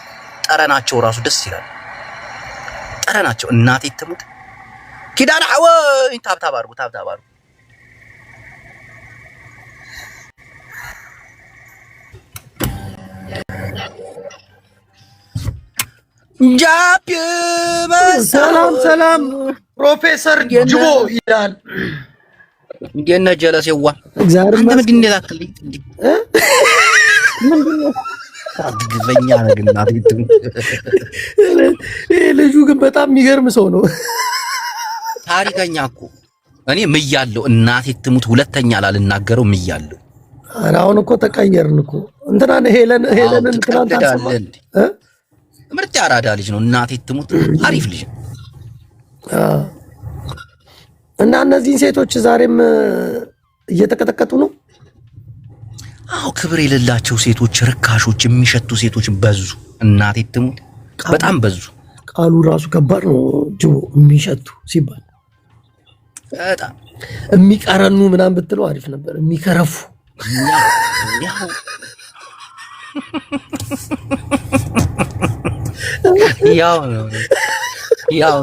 ጠረናቸው ራሱ ደስ ይላል። ጠረናቸው እናቴ ትሙት። ኪዳነ ሐወይ ታብታብ አርጉ። ጃፒ ሰላም ፕሮፌሰር ጅቦ ይላል። እንደነ ጀለሴዋ አንተ ምንድን ነው ያክልኝ? ግበኛ ነገና ልጁ ግን በጣም የሚገርም ሰው ነው። ታሪከኛ እኮ እኔ ምያለሁ እናቴ ትሙት ሁለተኛ ላልናገረው ምያለሁ። አሁን እኮ ተቀየርን እኮ እንትና ሄለንን ትናንት አልሰማህ? ምርጥ ያራዳ ልጅ ነው። እናቴ ትሙት አሪፍ ልጅ ነው። እና እነዚህን ሴቶች ዛሬም እየተቀጠቀጡ ነው። አዎ ክብር የሌላቸው ሴቶች፣ ርካሾች፣ የሚሸቱ ሴቶች በዙ። እናቴ ትሙት በጣም በዙ። ቃሉ ራሱ ከባድ ነው። ጅቦ የሚሸቱ ሲባል በጣም የሚቀረኑ ምናምን ብትለው አሪፍ ነበር። የሚከረፉ ያው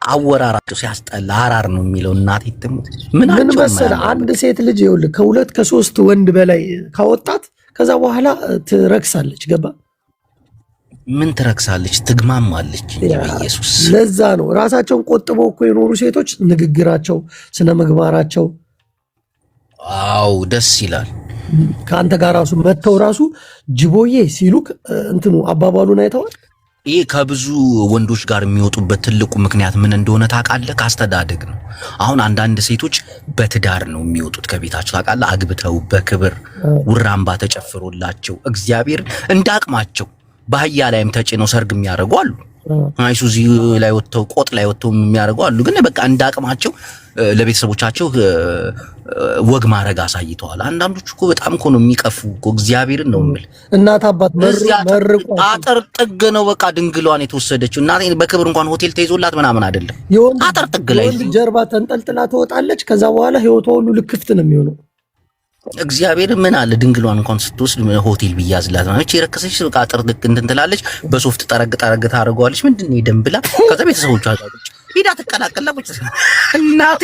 አወራራቸው ሲያስጠላ አራር ነው የሚለው። እናቴ ትሙት ምን መሰለህ አንድ ሴት ልጅ ይኸውልህ ከሁለት ከሶስት ወንድ በላይ ካወጣት ከዛ በኋላ ትረክሳለች። ገባ? ምን ትረክሳለች? ትግማማለች እንጂ በኢየሱስ። ለዛ ነው ራሳቸውን ቆጥበው እኮ የኖሩ ሴቶች ንግግራቸው፣ ስነ ምግባራቸው አው ደስ ይላል። ከአንተ ጋር ራሱ መተው ራሱ ጅቦዬ ሲሉክ እንትኑ አባባሉን አይተዋል። ይሄ ከብዙ ወንዶች ጋር የሚወጡበት ትልቁ ምክንያት ምን እንደሆነ ታውቃለህ? ካስተዳደግ ነው። አሁን አንዳንድ ሴቶች በትዳር ነው የሚወጡት ከቤታቸው ታውቃለህ? አግብተው በክብር ውራምባ ተጨፍሮላቸው እግዚአብሔር እንዳቅማቸው ባህያ ላይም ተጭነው ሰርግ የሚያደርጉ አሉ። አይሱዚ ላይ ወጥተው ቆጥ ላይ ወጥተው የሚያደርጉ አሉ። ግን በቃ እንዳቅማቸው ለቤተሰቦቻቸው ወግ ማድረግ አሳይተዋል። አንዳንዶቹ እኮ በጣም እኮ ነው የሚቀፉ እኮ እግዚአብሔርን ነው የምልህ። እናት አባት መርቁ አጥር ጥግ ነው በቃ ድንግሏን የተወሰደችው እናቴ በክብር እንኳን ሆቴል ተይዞላት ምናምን አይደለም። አጥር ጥግ ላይ ጀርባ ተንጠልጥላ ትወጣለች። ከዛ በኋላ ህይወቷ ሁሉ ልክፍት ነው የሚሆነው። እግዚአብሔር ምን አለ ድንግሏን እንኳን ስትወስድ ሆቴል ቢያዝላት ነው። እቺ የረከሰች በቃ አጥር ጥግ እንትን ትላለች። በሶፍት ጠረግ ታደርገዋለች። ምንድነው ይደምብላ ከዛ ቤተሰቦቿ አጣች ሂዳ ትቀላቀላ ቁጭ እናቴ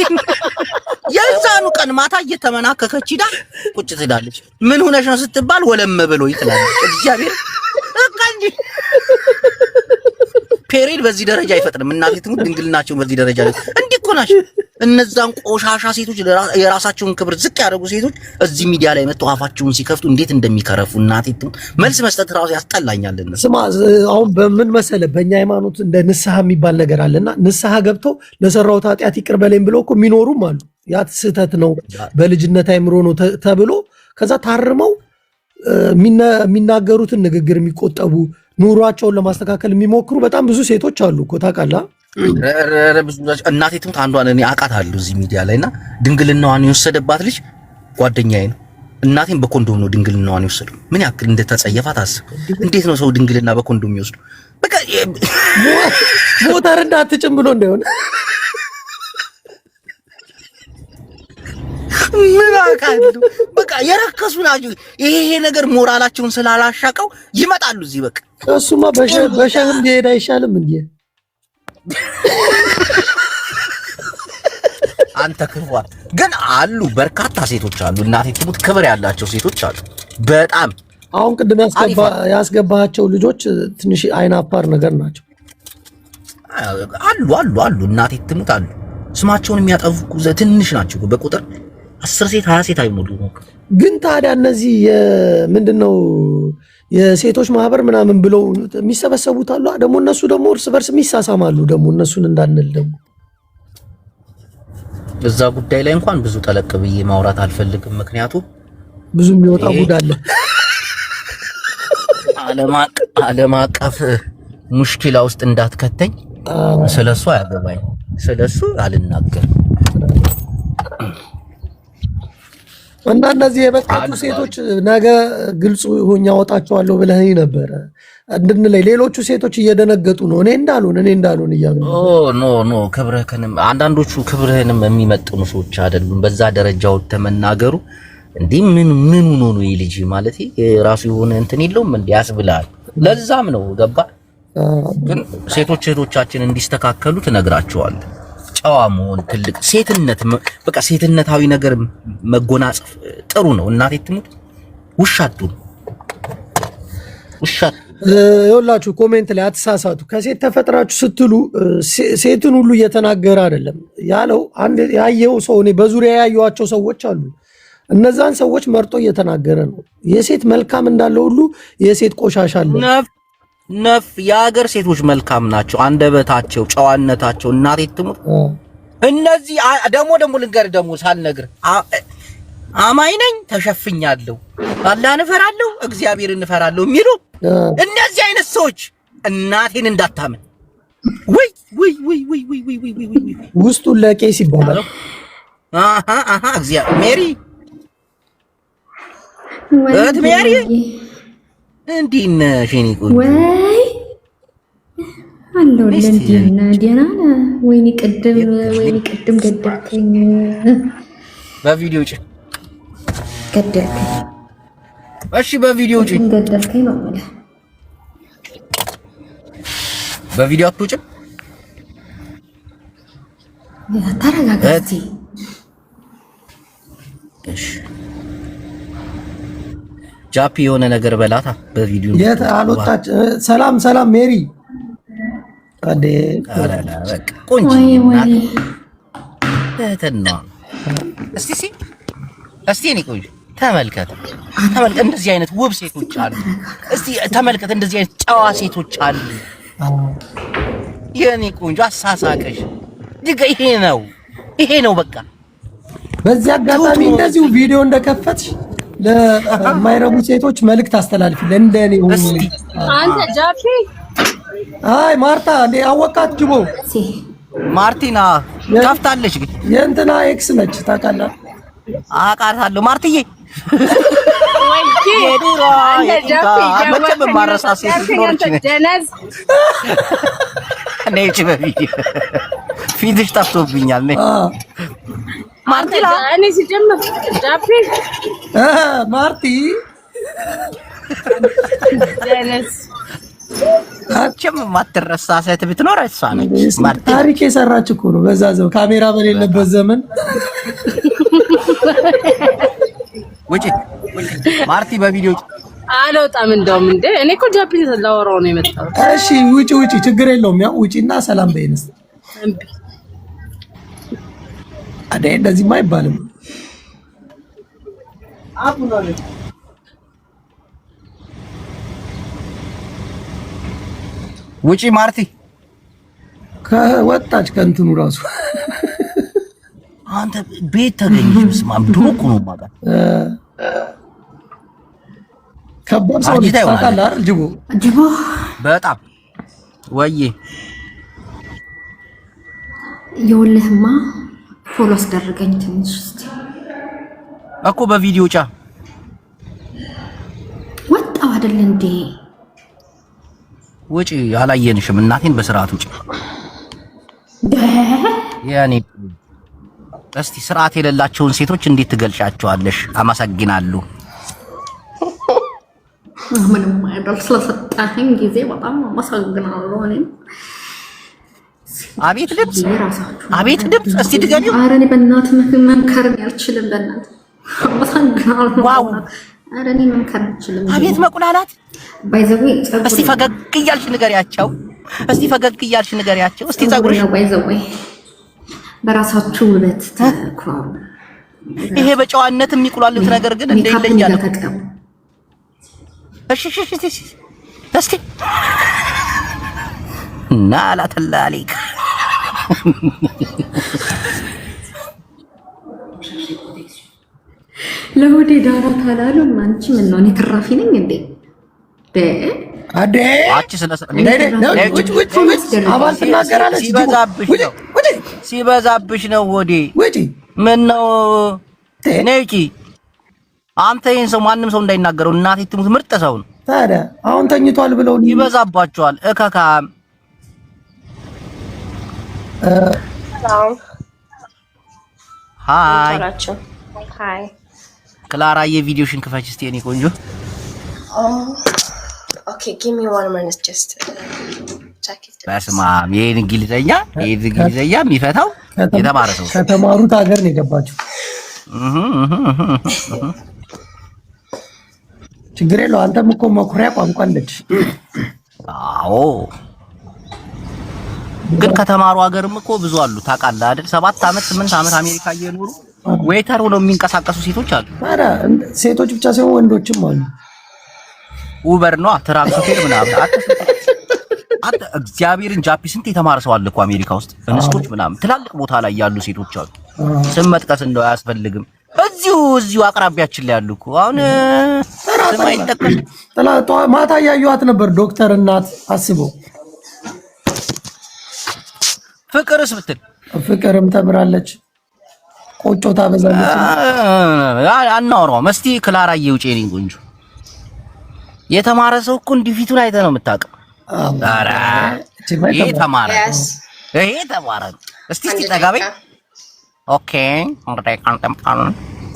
የዛኑ ቀን ማታ እየተመናከከች ሂዳ ቁጭ ትላለች። ምን ሆነሽ ነው ስትባል ወለም ብሎ ይጥላለች። እግዚአብሔር በቃ እንጂ ፔሬድ በዚህ ደረጃ አይፈጥንም። እናቴ ትሙት ድንግልናቸው በዚህ ደረጃ እንዲህ እኮ ናቸው። እነዛን ቆሻሻ ሴቶች የራሳቸውን ክብር ዝቅ ያደረጉ ሴቶች እዚህ ሚዲያ ላይ መጥተው አፋቸውን ሲከፍቱ እንዴት እንደሚከረፉ እናቴ ትሙት መልስ መስጠት ራሱ ያስጠላኛል። ስማ አሁን በምን መሰለህ በእኛ ሃይማኖት እንደ ንስሐ የሚባል ነገር አለና ንስሐ ገብተው ለሰራው ኃጢአት ይቅር በለኝ ብለው እኮ የሚኖሩም አሉ። ያ ስህተት ነው በልጅነት አይምሮ ነው ተብሎ ከዛ ታርመው የሚናገሩትን ንግግር የሚቆጠቡ ኑሯቸውን ለማስተካከል የሚሞክሩ በጣም ብዙ ሴቶች አሉ እኮ ታውቃለህ። እናቴ ትሙት አንዷን እኔ አውቃታለሁ እዚህ ሚዲያ ላይና ድንግልናዋን የወሰደባት ልጅ ጓደኛዬ ነው። እናቴን በኮንዶም ነው ድንግልናዋን የወሰደው። ምን ያክል እንደተጸየፋት አስብ። እንዴት ነው ሰው ድንግልና በኮንዶም የሚወስዱ? በቃ ሞተር እንዳትጭም ብሎ እንደሆነ ምን አውቃለሁ። በቃ የረከሱ ናቸው። ይሄ ነገር ሞራላቸውን ስላላሻቀው ይመጣሉ እዚህ በቃ እሱማ በሸህም ቢሄድ አይሻልም እንዴ? አንተ ክፏል። ግን አሉ በርካታ ሴቶች አሉ እናቴ ትሙት ክብር ያላቸው ሴቶች አሉ በጣም። አሁን ቅድም ያስገባቸው ልጆች ትንሽ አይን አፓር ነገር ናቸው። አሉ እናቴ ትሙት አሉ። ስማቸውን የሚያጠፉ ትንሽ ናቸው በቁጥር 10 ሴት 20 ሴት አይሞሉ። ግን ታዲያ እነዚህ ምንድነው የሴቶች ማህበር ምናምን ብለው የሚሰበሰቡት አሉ። ደግሞ እነሱ ደግሞ እርስ በርስ የሚሳሳማሉ። ደግሞ እነሱን እንዳንል ደግሞ በዛ ጉዳይ ላይ እንኳን ብዙ ጠለቅ ብዬ ማውራት አልፈልግም። ምክንያቱም ብዙ የሚወጣ ጉድ አለ። ዓለም አቀፍ ሙሽኪላ ውስጥ እንዳትከተኝ። ስለሱ አያገባኝ፣ ስለሱ አልናገርም። እና እነዚህ የበቃቱ ሴቶች ነገ ግልጹ ሆኛ አወጣቸዋለሁ ብለህ ነበረ እንድንለይ። ሌሎቹ ሴቶች እየደነገጡ ነው እኔ እንዳሉን እያሉ ኖ ክብርህንም አንዳንዶቹ ክብርህንም የሚመጥኑ ሰዎች አይደሉም። በዛ ደረጃው ተመናገሩ እንዴ ምን ሆኖ ነው ይልጂ ማለት የራሱ የሆነ እንትን የለውም እንዴ ያስብላል። ለዛም ነው ገባ። ግን ሴቶች እህቶቻችን እንዲስተካከሉ ትነግራቸዋለህ። ጨዋ መሆን ትልቅ ሴትነት በቃ ሴትነታዊ ነገር መጎናጸፍ ጥሩ ነው። እናቴ ትሙት ውሻቱ ይኸውላችሁ ኮሜንት ላይ አትሳሳቱ። ከሴት ተፈጥራችሁ ስትሉ ሴትን ሁሉ እየተናገረ አይደለም ያለው። አንድ ያየው ሰው እኔ በዙሪያ ያዩዋቸው ሰዎች አሉ። እነዛን ሰዎች መርጦ እየተናገረ ነው። የሴት መልካም እንዳለ ሁሉ የሴት ቆሻሻ አለ። ነፍ የሀገር ሴቶች መልካም ናቸው። አንደበታቸው፣ ጨዋነታቸው እናቴ ትሙት እነዚህ ደግሞ ልንገር ደግሞ ሳልነግር አማኝ ነኝ ተሸፍኛለሁ፣ አላህን እፈራለሁ፣ እግዚአብሔርን እፈራለሁ የሚሉ እነዚህ አይነት ሰዎች እናቴን እንዳታምን። ወይ ውስጡን ለቄስ ይባላል። እግዚአብሔር ሜሪ ሜሪ እንዲህ ነሽ የእኔ ቆንጆ? ወይ አለው ለእንዲና ዲና ወይኔ ቅድም ገደልከኝ። በቪዲዮ ጭ ገደልከኝ። እሺ በቪዲዮ ጭ ገደልከኝ ነው ማለት በቪዲዮ አትውጭም? ተረጋጋ እስቲ። እሺ ጃፒ የሆነ ነገር በላታ በቪዲዮ የት አልወጣች? ሰላም ሜሪ አዴ አላላ በቃ ቆንጆ ተተና እስቲ እኔ ቆንጆ ተመልከት፣ እንደዚህ አይነት ውብ ሴቶች አሉ። እስቲ ተመልከት፣ እንደዚህ አይነት ጨዋ ሴቶች አሉ። የኔ ቆንጆ አሳሳቀሽ ድጋ ይሄ ነው በቃ። በዚህ አጋጣሚ እንደዚሁ ቪዲዮ እንደከፈትሽ ለማይረቡ ሴቶች መልእክት አስተላልፊ። ለእንደኔ አንተ ጃፒ አይ ማርታ እንዴ አወቃት ጅቦ ማርቲና ከፍታለች። ግን የእንትና ኤክስ ነች ታውቃለህ? አውቃታለሁ ማርትዬ። መቼም የማረሳት ሴት ኖርች ነች። በቪዲዮ ፊትሽ ጠፍቶብኛል። ማርቲና እኔ ሲጀምር ጃፒ ማርቲ ጀነስ አንቺም የማትረሳ ሴት ብትኖር እሷ ነች። ማርቲ ታሪክ የሰራች እኮ ነው በዛ ዘመን ካሜራ በሌለበት ዘመን። ውጪ ማርቲ በቪዲዮ አልወጣም። እንደውም እንደ እኔ እኮ ጃፒ ላወራው ነው የመጣው። እሺ ውጪ ችግር የለውም። ያው ውጪና ሰላም በይነስ አዴ እንደዚህማ አይባልም። ውጪ ማርቲ ከወጣች ከእንትኑ ራሱ አንተ ቤት ተገኘሽ። መስማም ድሮ እኮ ነው ማለት ከባድ ሰው ታውቃለህ አይደል? ጅቦ በጣም ወይዬ የወለህማ ፎሎ አስደረገኝ ትንሽ እስቲ እኮ በቪዲዮ ጫ ወጣው አይደል እንዴ? ውጪ አላየንሽም። እናቴን በስርዓት ውጪ። ያኔ እስቲ ስርዓት የሌላቸውን ሴቶች እንዴት ትገልጫቸዋለሽ? አመሰግናለሁ። ምንም አይደል። ስለሰጣኸኝ ጊዜ በጣም አመሰግናለሁ። እኔም አቤት ድምፅ እስቲ ድገሚው። ኧረ እኔ በእናትህ መምከርን አልችልም። በእናትህ አመሰግናለሁ። ዋው ኧረ እኔ መምከር አልችልም። አቤት መቁላላት። ባይዘው እስቲ ፈገግ እያልሽ ንገሪያቸው። እስቲ ፀጉርሽ ነው ባይዘው በራሳችሁ ውበት ተኩራሩ። ይሄ በጨዋነት የሚቁላሉት ነገር ግን እንደ ይለኛል። እሺ እስኪ እና አላተላሊክ ለሆዴ ዳራት አላሉም። አንቺ ምን ነው? እኔ ትራፊ ነኝ እንዴ? አዴ አቺ አባል ትናገራለች። ሲበዛብሽ ነው ወዴ። ምን ነው ነጪ? አንተ ይሄን ሰው ማንም ሰው እንዳይናገረው እናቴ ትሙት ምርጥ ሰው ነው። ታዲያ አሁን ተኝቷል ብለው ይበዛባቸዋል። እካካም ሃይ ክላራ የቪዲዮሽን ክፈች እስቲ የኔ ቆንጆ። ኦኬ ጊቭ ሚ 1 ሚኒት ጀስት ቼክ ኢት። በስመ አብ ይሄን እንግሊዘኛ የሚፈታው የተማረ ሰው ከተማሩት ሀገር ነው የገባችው። ችግር የለው። አንተም እኮ መኩሪያ ቋንቋ አለች። አዎ ግን ከተማሩ ሀገርም እኮ ብዙ አሉ ታውቃለህ አይደል? 7 ዓመት 8 ዓመት አሜሪካ እየኖሩ ዌይተር ሆነው የሚንቀሳቀሱ ሴቶች አሉ። ኧረ ሴቶች ብቻ ሳይሆን ወንዶችም አሉ። ኡበር ነው ትራክ ሾፌር ምናምን አንተ እግዚአብሔርን ጃፒ ስንት የተማረ ሰው አለ እኮ አሜሪካ ውስጥ እንስቶች ምናምን ትላልቅ ቦታ ላይ ያሉ ሴቶች አሉ። ስም መጥቀስ እንደው አያስፈልግም። እዚሁ አቅራቢያችን ላይ ያሉ እኮ አሁን ስም አይጠቀስ። ማታ ያዩዋት ነበር ዶክተር እናት አስበው። ፍቅርስ ብትል ፍቅርም ተምራለች። ቆጮ ታበዛለች። አናወራውም። እስቲ ክላራ እየውጪ ነኝ ቆንጆ የተማረ ሰው እኮ እንዲህ ፊቱን አይተህ ነው የምታውቀው። ኧረ ይሄ ተማረ እስቲ ጠጋበኝ። ኦኬ እንግዲህ ካንተም ካሉን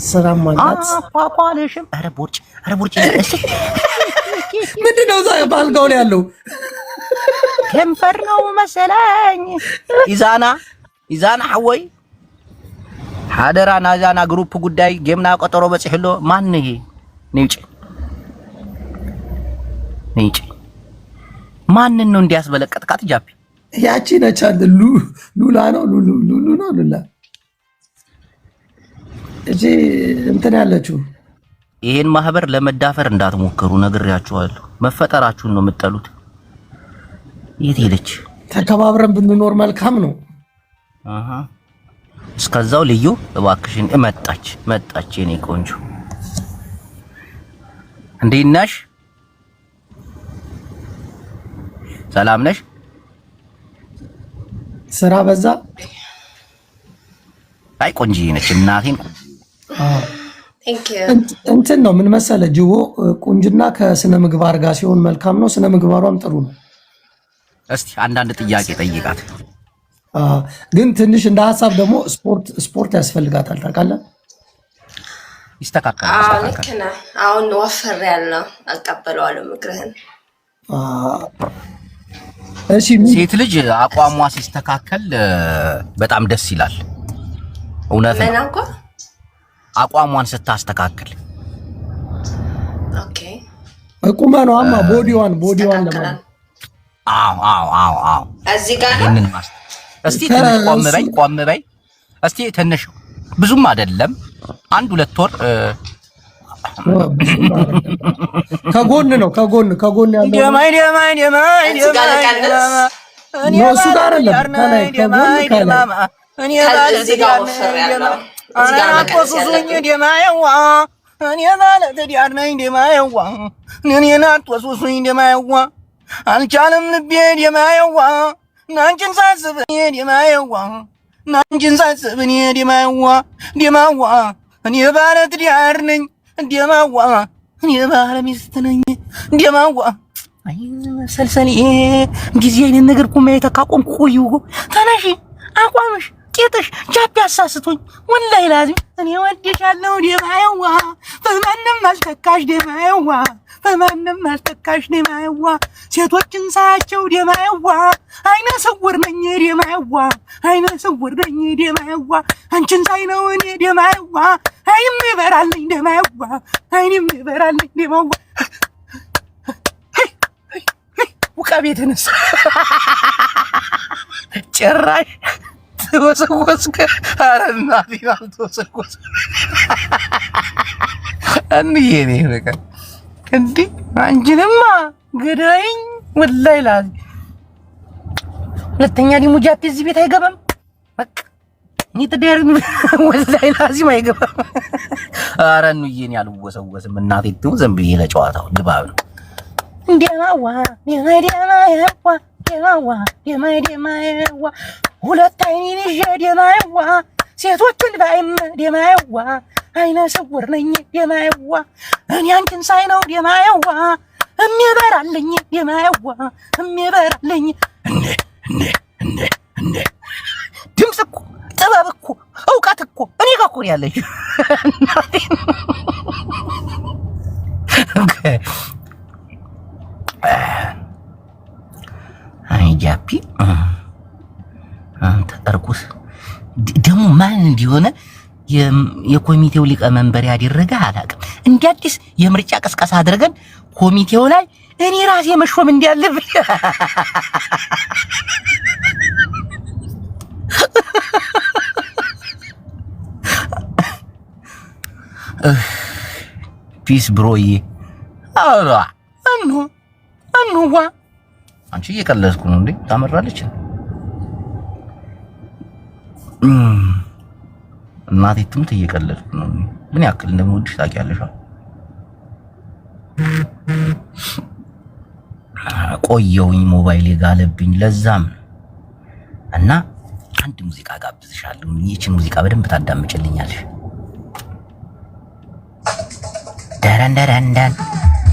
ሰላም ማለት ፓፓልሽም ኧረ ቦርጭ ምንድን ነው እዛ ባልጋው ላይ ያለው ከንፈር ነው መሰለኝ። ኢዛና ሐወይ ሓደራ ናዛና ግሩፕ ጉዳይ ጌምና ቆጠሮ በጽሕሎ ማን ይሄ ነጭ ማንን ነው እንዲያስበለቀጥካት? ጃፒ ያቺ ነች ሉላ ነው ሉላ እጂ እንትን ያለችው። ይሄን ማህበር ለመዳፈር እንዳትሞክሩ ነግሬያችኋለሁ። መፈጠራችሁን ነው የምትጠሉት። የት ሄደች? ተከባብረን ብንኖር መልካም ነው። እስከዛው ልዩ እባክሽን መጣች የኔ ቆንጆ እንዴት ነሽ? ሰላም ነሽ? ስራ በዛ? አይ ቆንጆዬ ነች እናቴን። እንትን ነው ምን መሰለ ጅቦ ቁንጅና ከስነ ምግባር ጋር ሲሆን መልካም ነው። ስነ ምግባሯም ጥሩ ነው። እስቲ አንዳንድ ጥያቄ ጠይቃት። ግን ትንሽ እንደ ሐሳብ ደግሞ ስፖርት ያስፈልጋታል ታውቃለህ? ይስተካከላል። ልክ ነህ። አሁን ወፈር ያለው አቀበለዋለሁ ምክርህን። እሺ ሴት ልጅ አቋሟ ሲስተካከል በጣም ደስ ይላል። እውነት ነው። አቋሟን ስታስተካክል ኦኬ ቁመኗማ ቦዲዋን ለማለት አዎ እዚህ ጋር እስቲ ትንሽ ቆም በይ እስቲ ትንሽ ብዙም አይደለም 1-2 ወር ከጎን ያለው ደማይ እሱ ጋር አይደለም ከጎን እኔ አቆሱኝ ደማየዋ እኔ ባለ ትዳር ነኝ ደማየዋ እኔን አቆሱኝ ደማየዋ አልቻለም ልቤ ደማየዋ ናንቺን ሳስብ ደማየዋ ደማዋ እኔ ባለ ትዳር ነኝ ደማዋ እኔ ባለ ሚስት ነኝ ደማዋ አይ ሰልሰሌ ጊዜ አይነት ነገር እኮ ማየት ካቆምኩ ቆየሁ። ተነሺ አቋምሽ ቄጥሽ ጃፒ አሳስቶኝ ወላሂ ላዚም እኔ ወድሻለሁ ደማየዋ በማንም አልተካሽ ደማየዋ ሴቶችን ሳያቸው ደማየዋ አይነ ስውር ነኝ ደማየዋ አንቺን ሳይ ነው እኔ ደማየዋ አይም ይበራልኝ ደማየዋ ውቃቤ ተነሳ ጭራሽ ተወሰወስከ። ኧረ እናቴን አልተወሰወስኩም እንዴ ነገር እንዴ አንቺንማ ገዳይኝ ወላሂ ላዚ ሁለተኛ ደግሞ ጃፒ እዚህ ቤት አይገባም። በቃ እኔ ተደርግ ወላሂ ላዚም አይገባም። ኧረ እንዬን ያልወሰወስም እናቴ ትው ዝም ብዬ ለጨዋታው ግባብ ነው። ደማዋ ሁለት አይኔን ይዤ ደማዋ ሴቶችን ባይም ደማዋ አይነ ስውር ነኝ ደማዋ እኔ አንቺን ሳይ ነው ደማዋ የሚበራልኝ ደማዋ የሚበራልኝ እንደ ድምፅ እኮ ጥበብ እኮ እውቀት እኮ እኔ ጋር እኮ ያለሽ አይ ጃፒ አንተ እርኩስ ደግሞ ማን እንዲሆነ የኮሚቴው ሊቀመንበር ያደረገ አላውቅም። እንደ አዲስ የምርጫ ቅስቀሳ አድርገን ኮሚቴው ላይ እኔ ራሴ መሾም እንዲያለብኝ ፒስ ብሮዬ አራ አንዋ አንቺ እየቀለድኩ ነው እንዴ? ታመራለች እናቴ ትምት እየቀለድኩ ነው። ምን ያክል እንደምወድሽ ታውቂያለሽ? ቆየውኝ ሞባይሌ ጋለብኝ ለዛም እና አንድ ሙዚቃ ጋብዝሻለሁ። ይህችን ሙዚቃ በደንብ ታዳምጪልኛለሽ። ደረንደረንደን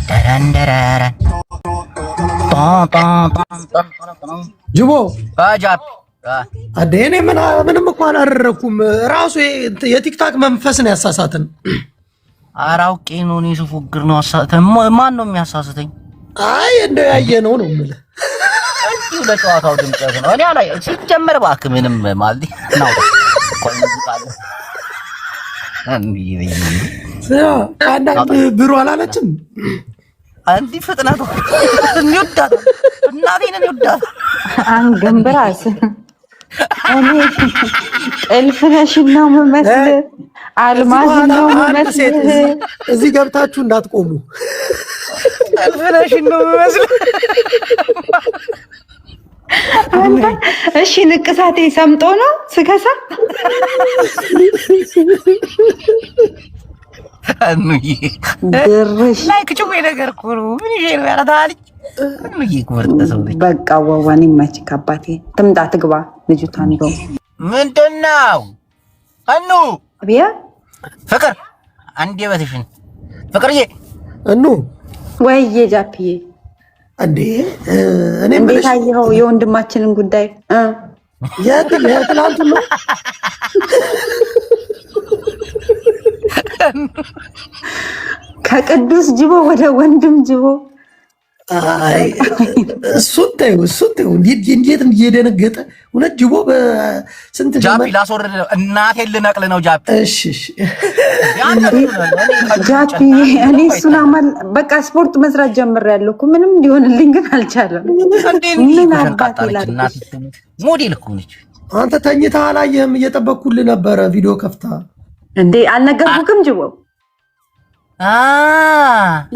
ደረንደረረን ጅቦ ጃፒ አዴኔ ምንም እኮ አላደረኩም። ራሱ የቲክታክ መንፈስ ነው ያሳሳተን። ኧረ አውቄ ነው እኔ ስፎግር ነው ያሳሳተን። ማን ነው የሚያሳስተኝ? አይ እንደው ያየነው ነው የምልህ። እንዲሁ ለጨዋታው ድምቀት ነው። እኔ አላይ ሲጀመር እባክህ ምንም ማለት ነው ቆይታለ አንዳንድ ብሩ አላለችም። አንዲ ፍጥነቱ እንውዳት እናቴን እንውዳት አንገምብራስ እኔ እልፍነሽ ነው የምመስል አልማዝ ነው የምመስል። እዚህ ገብታችሁ እንዳትቆሙ። እልፍነሽ ነው የምመስል። እሺ ንቅሳቴ ሰምጦ ነው ስከሳ አንዬ ድርሽ ላይክ ጩቤ ነገር እኮ ነው። ምን ይሄ ነው ያረዳልኝ? አንዬ ኩርተ ሰው ነኝ። በቃ ወዋኔ ማችክ አባቴ ትምጣ ትግባ ልጅቷ እንደው ምንድነው? አኑ አብያ ፍቅር አንዴ በትሽን ፍቅርዬ እኑ ወይዬ ጃፒዬ እንዴ እኔ እንዴት አየኸው የወንድማችንን ጉዳይ? የትላንቱ ነው ከቅዱስ ጅቦ ወደ ወንድም ጅቦ። አይ እሱን ተይው እንዴት እየደነገጠ እውነት ጅቦ በስንት ጃፒ ላስወርድ ነው እናቴን ልነቅል ነው ጃፒ። እሺ ጃፒ እኔ እሱን አማል በቃ ስፖርት መስራት ጀምሬያለሁ እኮ ምንም ሊሆንልኝ ግን አልቻለም። ምን አባቴ ላድርግ? ሞዴል እኮ ነች። አንተ ተኝተህ አላየህም? እየጠበቅኩልህ ነበረ ቪዲዮ ከፍታ እንዴ አልነገርኩህም ጅቦ?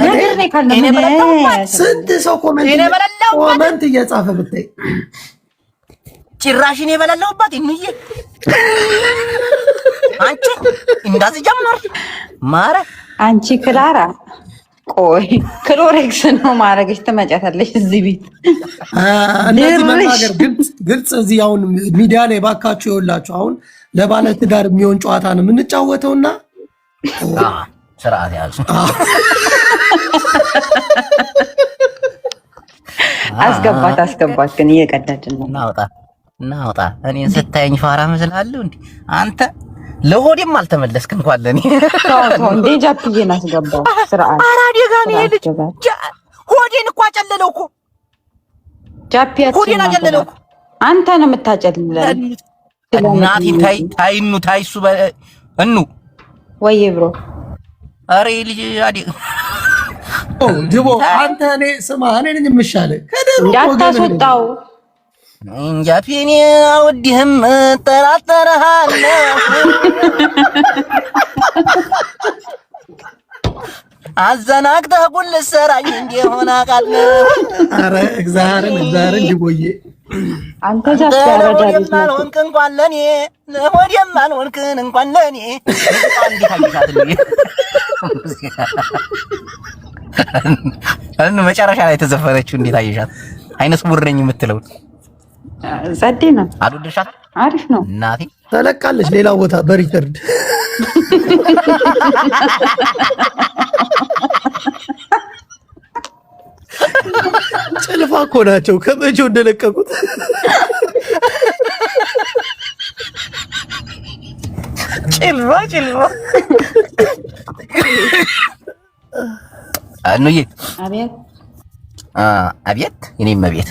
ነገር ነው ካልነገርኩህ ስንት ሰው ኮሜንት እየጻፈ ብታይ ጭራሽ እኔ በላለሁባት እንዬ አንቺ እንዳዚህ ጀመር ማረ አንቺ ክላራ ቆይ ክሎሬክስ ነው ማረግሽ ትመጫታለሽ እዚህ ቤት እንደዚህ መናገር ግልጽ እዚህ አሁን ሚዲያ ላይ ባካችሁ ይኸውላችሁ አሁን ለባለ ትዳር የሚሆን ጨዋታ ነው የምንጫወተውና ስርዓት ያዙ አስገባት ግን እየቀደድን ነው እናውጣ እኔን ስታየኝ ፋራ መስላለሁ እንዴ አንተ ለሆዴም አልተመለስክ እንኳን ለኔ ታው እንዴ ጃፒዬን አስገባው ስርዓት አራዲ ጋር ነው ልጅ ሆዴን እኮ አጨለለው እኮ ጃፒያችን ሆዴን አጨለለው አንተ ነው የምታጨልለው እናቴ ታይሱ እኑ ወይ ብሮ አሬ ልጅ አዲ ጅቦ አንተ እኔ ስማ እኔ ነኝ የምሻለህ እንዳታስወጣው እንጃ ፊኔ አውዲህም ጠራጠረሃለሁ አዘናግተህ ጉል ሰራኝ እንደሆነ አቃለሁ። አረ እግዚአብሔርን ጅቦዬ አንተ ጃፒ ያረዳል ማልሆንክ እንኳን ለኔ ለሆዴም ማልሆንክን እንኳን ለኔ አንዲ ታይሻትልኝ አን መጨረሻ ላይ ተዘፈነችው እንዴት አየሻት? አይነስ ሙርነኝ የምትለው ዘዴ ነው። አልወደሻት? አሪፍ ነው እናቴ ተለቃለች ሌላ ቦታ በሪከርድ ጭልፋ እኮ ናቸው ከመቼው እንደለቀቁት ጭልፋ አንዬ አቤት የኔም ቤት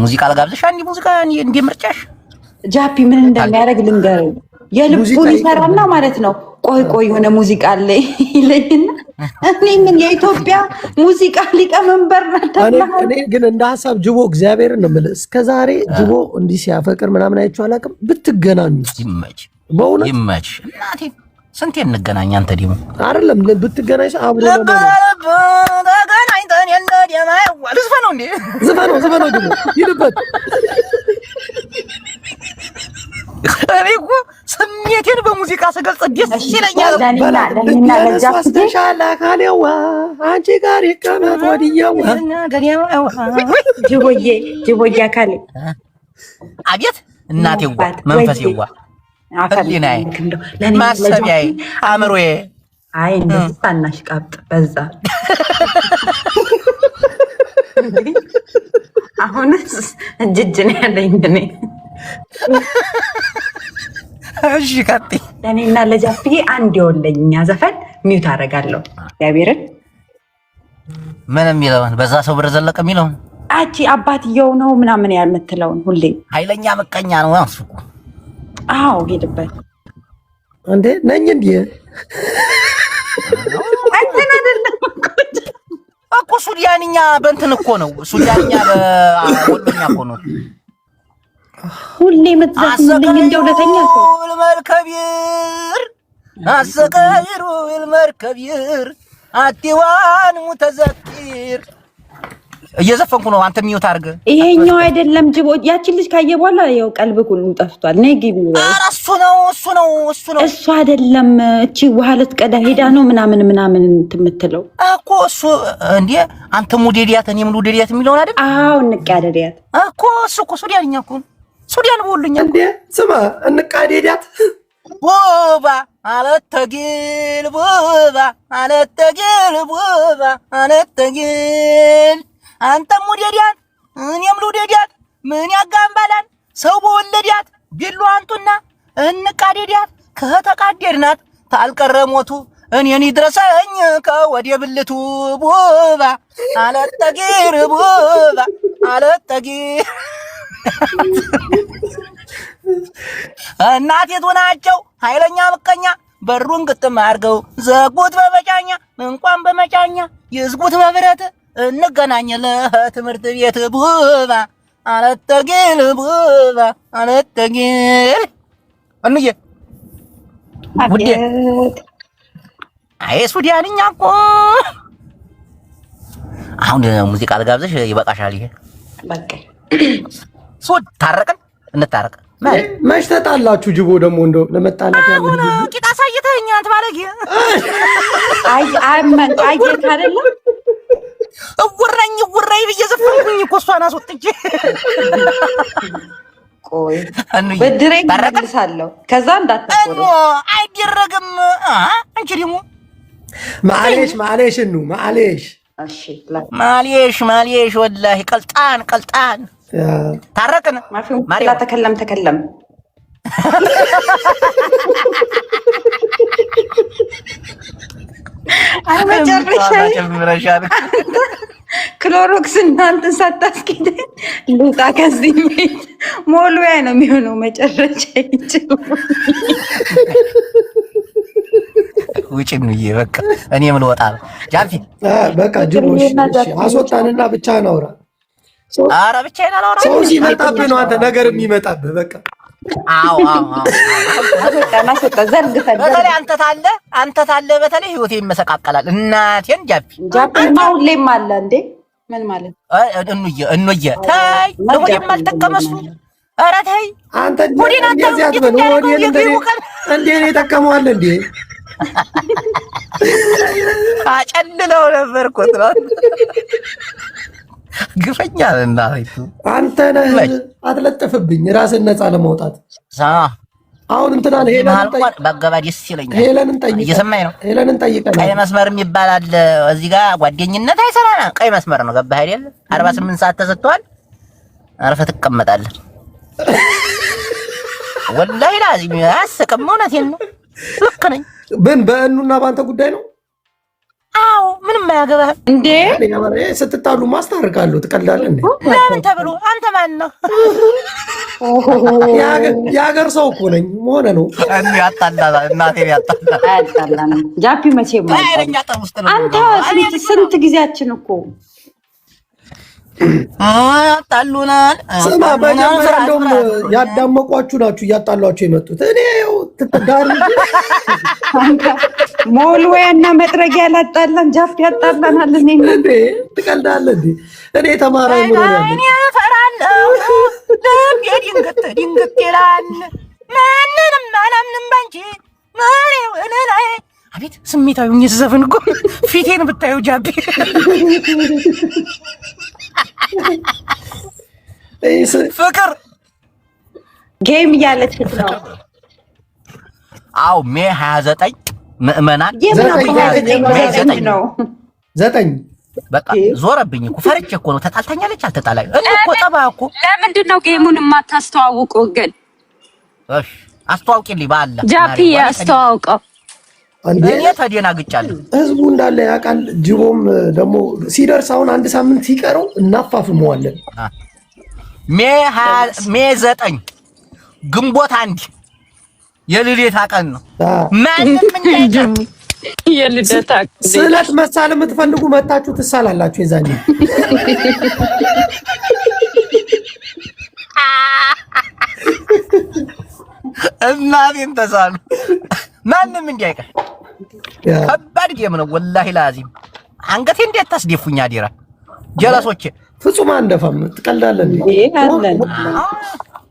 ሙዚቃ ለጋብዘሽ አንዲ ሙዚቃ እንደ ምርጫሽ ጃፒ ምን እንደሚያደርግ ልንገርህ የልቡን ይሰራና ማለት ነው ቆይ የሆነ ሙዚቃ አለ ይለኝና እኔ ምን የኢትዮጵያ ሙዚቃ ሊቀመንበር ነበር። እኔ ግን እንደ ሐሳብ ጅቦ እግዚአብሔርን ነው የምልህ እስከዛሬ ጅቦ እንዲህ ሲያፈቅር ምናምን አይቼው አላውቅም። ብትገናኙ ይመች በእውነት ይመች እናቴ ስንቴ እንገናኝ አንተ ደግሞ አይደለም ብትገናኝ አብሮ ተገናኝተን የለ ደማይዋ ልዝፈነው እንዴ ዝፈነው ደግሞ ይልበት እኔ እኮ ስሜቴን በሙዚቃ ስገልጽ ደስ ይለኛል። ለኔና ለጃፍተሻላ ካሌዋ አንቺ ጋር ይቀመጥ ወዲያዋ ጅቦዬ አካሌ አቤት እናቴዋ መንፈሴዋ ህሊናዬ ማሰቢያዬ አእምሮዬ አይ እንደዚህ ታናሽ ቃብጥ በዛ አሁንስ እጅ ነው ያለኝ እኔ እሺ ቀጥይ። ለኔና ለጃፍዬ አንድ የወለኛ ዘፈን ሚውት አደርጋለሁ። እግዚአብሔርን ምን የሚለውን በዛ ሰው ብር ዘለቀ የሚለውን አቺ አባትየው ነው ምናምን የምትለውን ሁሌ ኃይለኛ መቀኛ ነው አንሱ። አዎ ሄድበት እንዴ ነኝ እንዴ አንተና አይደለም እኮ ሱዳንኛ በእንትን እኮ ነው ሱዳንኛ በወሎኛ እኮ ነው ሁሌ የምትዘፍንልኝ እንደው ለተኛ ሰው المركبير الصغير المركبير አቲዋን ሙተዘኪር እየዘፈንኩ ነው። አንተ ሚውት አድርገ። ይሄኛው አይደለም ጅቦ ያቺን ልጅ ካየ በኋላ ያው ቀልብ ሁሉ ጠፍቷል። ነይ ግቢ። ኧረ እሱ ነው። እሱ አይደለም እቺ ውሃ ልትቀዳ ሄዳ ነው ምናምን የምትለው እኮ እሱ እንዴ አንተ ሙዴዲያት እኔም ሙዴዲያት የሚለውን አይደል? አዎ እንቃደዲያት እኮ እሱ እኮ ሱዳንኛ እኮ ሱዳን ቦልኛ እንዴ ስማ እንቃደዲያት ቦባ አለተጊል ቦባ አለተጊል ቦባ አለተጊል አንተ ሙዴዲያት እኔም ሙዴዲያት ምን ያጋምባላል ሰው በወለዲያት ቢሉ አንጡና እንቃደዲያት ከተቃደድናት ታልቀረሞቱ እኔን ይድረሰኝ ከወዴ ብልቱ ቦባ አለተጊል ቦባ አለተጊል እናቴቱ ናቸው ኃይለኛ ምቀኛ በሩን ግጥም አድርገው ዘጉት በመጫኛ እንኳን በመጫኛ ይዝጉት በብረት እንገናኝ ለትምህርት ቤት ቡባ አለተጊል ቡባ አለተጊል እንዬ ውዴ አይ ሱዳንኛ እኮ አሁን ሙዚቃ ልጋብዘሽ ይበቃሻል። ይሄ በቃ ሶድ ታረቀን እንታረቅ መች ተጣላችሁ? ጅቦ ደግሞ እንደው ለመጣላት ያለው አሁን ቂጣ ሳይተኛ አንተ ባለጌ አመን አየት አይደለም ውረኝ በየዘፈንኩኝ እኮ እሷን አስወጥቼ ቆይ በድሬ መልሳለሁ። ከዛ እንዳታቆሩ አይደረግም። አንቺ ደግሞ ማሌሽ ነው ማሌሽ። እሺ ማሌሽ ወላሂ ቀልጣን ታረቅን ማሪያ ተከለም አይ መጨረሻ ክሎሮክስ እናንተን ሳታስኪድ ልውጣ ከዚህ ቤት ሞሉያ ነው የሚሆነው መጨረሻ ውጭ ነው በቃ እኔም ልወጣ ጃንፊ በቃ ጅቦሽ አስወጣንና ብቻ ናውራ ኧረ ብቻዬን አላወራም። ሰው ሲመጣብህ ነው አንተ ነገር የሚመጣብህ። በቃ አዎ በተለይ አንተ ታለ በተለይ ህይወቴ ይመሰቃቀላል። እናቴን ጃፒማ ሁሌም አለ እንዴ ምን ማለት እንዬ ተይ ለወዴም አልተቀመሱ። ኧረ ተይ አንተ እንደዚህ አትበል። ወዴን እንዴ ነው ተቀመዋል እንዴ አጨልለው ነበር እኮ ግፈኛ እና አንተ ነህ አትለጥፍብኝ ራስን ነፃ ለማውጣት አሁን እንትናን በአገባዴስ ይለኛል። ሄለንን ጠይቀህ እየሰማኝ ነው። ሄለንን ጠይቀህ ቀይ መስመር የሚባል አለ እዚህ ጋር ጓደኝነት አይሰራና ቀይ መስመር ነው። ገባህ አይደል? 48 ሰዓት ተሰጥቷል። አርፈህ ትቀመጣለህ። ወላሂ ላዚም አያስቅም። እውነቴን ነው። ልክ ነኝ። በእኑና በአንተ ጉዳይ ነው። አዎ ምንም አያገባህ እንዴ? ስትጣሉ ማስታርቃለሁ። ትቀልዳለህ እንዴ? ለምን ተብሎ አንተ ማን ነው? የሀገር ሰው እኮ ነኝ ሆነ ነው። ያጣላል እናቴን ያጣላል። ጃፒ መቼ አንተ ስንት ጊዜያችን እኮ ያጣሉናል። ስማ መጀመሪያ እንደውም ያዳመቋችሁ ናችሁ እያጣሏችሁ የመጡት። እኔ ትተዳር ሞልዌያና መጥረጊያ ያላጣላን ጃፕ ያጣላናል። እንዴ ትቀልዳለህ እንዴ? እኔ ተማራይ ምን ነው እኔ እፈራለሁ። ድንግት ይላል። ማንንም አላምንም ባንቺ ማሪው እኔ አቤት ስሜታዊ ሆኜ ስዘፍን እኮ ፊቴን ብታየው ጃፒ ፍቅር ጌም እያለች ነው። አው ሜ 29 ምእመናን ነው 9 በቃ ዞረብኝ እኮ ፈርቼ እኮ ነው። ተጣልታኛለች አልተጣላይ እኮ ጠባ እኮ። ለምንድን ነው ጌሙን የማታስተዋውቁ ግን? እሺ አስተዋውቂልኝ ባላ ጃፒ አስተዋውቀው። እኔ ተደናግጫለሁ። ህዝቡ እንዳለ ያውቃል። ጅቦም ደግሞ ሲደርስ አሁን አንድ ሳምንት ሲቀረው እናፋፍመዋለን። ሜ 9 ግንቦት 1 የልደታ ቀን ነው። ማንም እንዳይቀር የልደታ ስለት መሳል የምትፈልጉ መታችሁ ትሳላላችሁ። የዛኔ እናቴን ተሳሉ። ማንም እንዳይቀር ከባድ ጌም ነው ወላሂ ላዚም። አንገቴ እንዴት ታስደፉኝ አዲራ ጀለሶቼ። ፍጹም አንደፋም። ትቀልዳለህ እንዴ?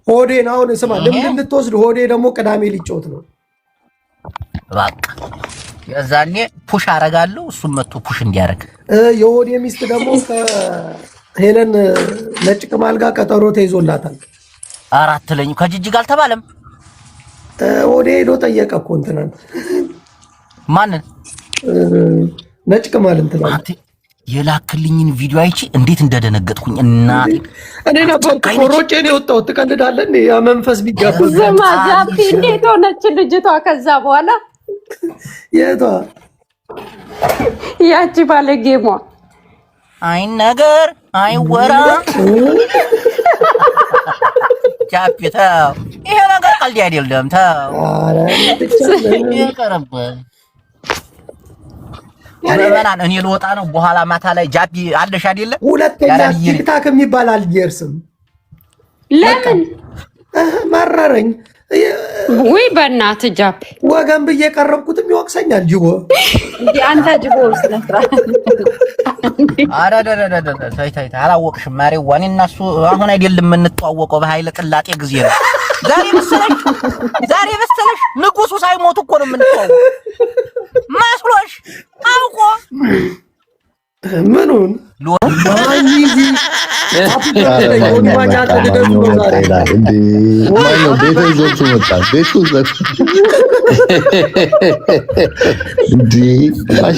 ሆዴን አሁን ስማ፣ ልምድ እንድትወስድ ሆዴ ደግሞ ቅዳሜ ሊጮት ነው። በቃ የዛኔ ፑሽ አረጋለሁ፣ እሱም መጥቶ ፑሽ እንዲያረግ። የሆዴ ሚስት ደግሞ ከሄለን ነጭ ቅማል ጋር ቀጠሮ ተይዞላታል። አራት ለኝ ከጅጅግ አልተባለም። ሆዴ ሄዶ ጠየቀ እኮ እንትናን ማንን ነጭ ቅማል እንትናን የላክልኝን ቪዲዮ አይቺ እንዴት እንደደነገጥኩኝ እናቴ። እኔ ነበር ኮሮጬ ነው የወጣሁት። ትቀልዳለህ እንዴ? ያ መንፈስ ቢጋባ ዘማ ጃፒ እንዴት ሆነች ልጅቷ? ከዛ በኋላ የቷ ያቺ ባለጌሟ አይ ነገር አይወራ ጃፒ ተው፣ ይሄ ነገር ቀልድ አይደለም ተው። አረ ይቀርብህ አረባናን እኔ ልወጣ ነው። በኋላ ማታ ላይ ጃፒ አለሽ አይደለ? ሁለተኛ ቲክታክ የሚባል አልጀርስም። ለምን መረረኝ? ወይ በእናትህ ጃፒ ወገን ብዬ ቀረብኩትም ይወቅሰኛል። ጅቦ እንዴ አንተ ጅቦ ስለፍራ አረደደደደ ታይታይ አላወቅሽም ማሪው። እኔ እና እሱ አሁን አይደለም የምንተዋወቀው በኃይለ ቅላጤ ጊዜ ነው። ዛሬ መሰለሽ ንጉሱ ሳይሞት እኮ ነው የምንተዋወቀው መስሎሽ? አውቆ ምኑን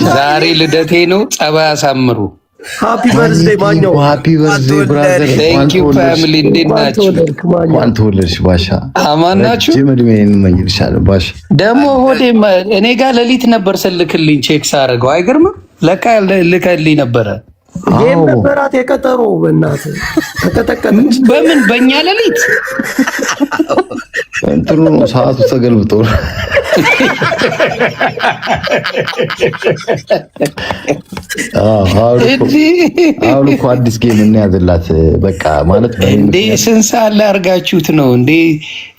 ዛሬ ልደቴ ነው። ጸባይ አሳምሩ። ሃፒ በርዝዴይ ማኛው። ሃፒ በርዝዴይ ብራዘር። ቴንክ ዩ ፋሚሊ። እንዴት ናችሁ? እንኳን ተወለድሽ ባሻ። አማን ናችሁ? ጅምድሜን እንመኝልሻለሁ ባሻ። ደግሞ ሆዴ እኔ ጋር ሌሊት ነበር ስልክልኝ ቼክ ሳደርገው አይገርምም? ለካ ልከልኝ ነበረ። ጌም ነበራት የቀጠሮ በእናትህ ተቀጠቀጠች። በምን በእኛ ሌሊት እንትኑ ሰዓቱ ተገልብጦ አሁን እኮ አዲስ ጌም እንያዝላት በቃ ማለት እንዴ ስንት ሰዓት ላይ አድርጋችሁት ነው እንዴ?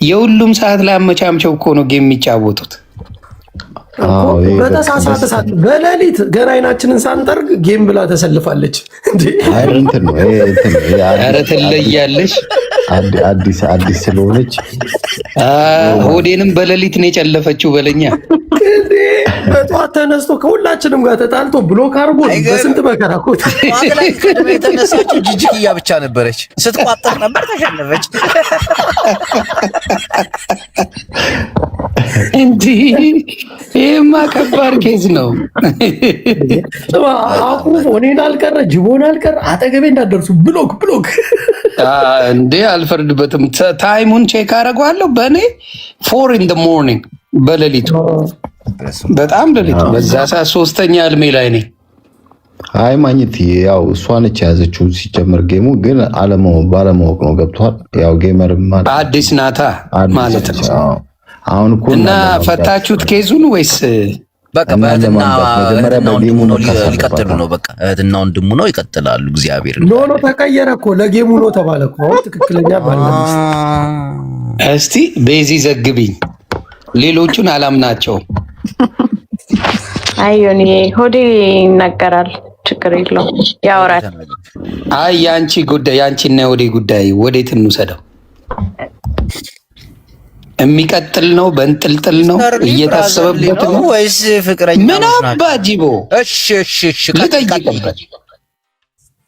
የሁሉም ሰዓት ላይ አመቻምቸው እኮ ነው ጌም የሚጫወቱት። በተሳሳተ ሰዓት በሌሊት ገና አይናችንን ሳንጠርግ ጌም ብላ ተሰልፋለች። እንዴ እንትን ነው ኧረ ትለያለሽ። አዲስ ስለሆነች ሆዴንም በሌሊት ነው የጨለፈችው በለኛ። እንዴ በጠዋት ተነስቶ ከሁላችንም ጋር ተጣልቶ ብሎክ አድርጎ በስንት መከራ እኮ የተነሳችው ጅጅግያ ብቻ ነበረች። ስትቋጠር ነበር ተሸነፈች። እንዴ ይሄማ ከባድ ኬዝ ነው። አቁሞ እኔን አልቀረ ጅቦን አልቀረ አጠገቤ እንዳደርሱ ብሎክ እንዴ አልፈርድበትም። ታይሙን ቼክ አደርገዋለሁ። በእኔ 4 in the morning በሌሊቱ በጣም ሌሊቱ በዛ ሰዓት ሶስተኛ እልሜ ላይ ነኝ። አይ ማግኘት ያው እሷ ነች የያዘችው። ሲጀመር ጌሙ ግን ባለማወቅ ነው። ገብቷል። ያው ጌመር ማለት አዲስ ናታ ማለት ነው። አሁን እኮ እና ፈታችሁት ኬዙን ወይስ በቃ በእህትና ወንድሙ ነው ሊቀጥሉ ነው? በቃ እህትና ወንድሙ ነው ይቀጥላሉ። እግዚአብሔር ኖ ተቀየረ እኮ ለጌሙ ነው ተባለ እኮ። አሁን ትክክለኛ ባለምስት እስቲ ቤዚ ዘግቢኝ። ሌሎቹን አላምናቸውም። አዩን ሆዴ ይናገራል። ችግር የለውም ያወራል። አይ ያንቺ ጉዳይ ያንቺና የሆዴ ጉዳይ ወዴት እንውሰደው? የሚቀጥል ነው በእንጥልጥል ነው እየታሰበበት ነው ወይስ ፍቅረኛ ምን አባ ጂቦ? እሺ ልጠይቅበት።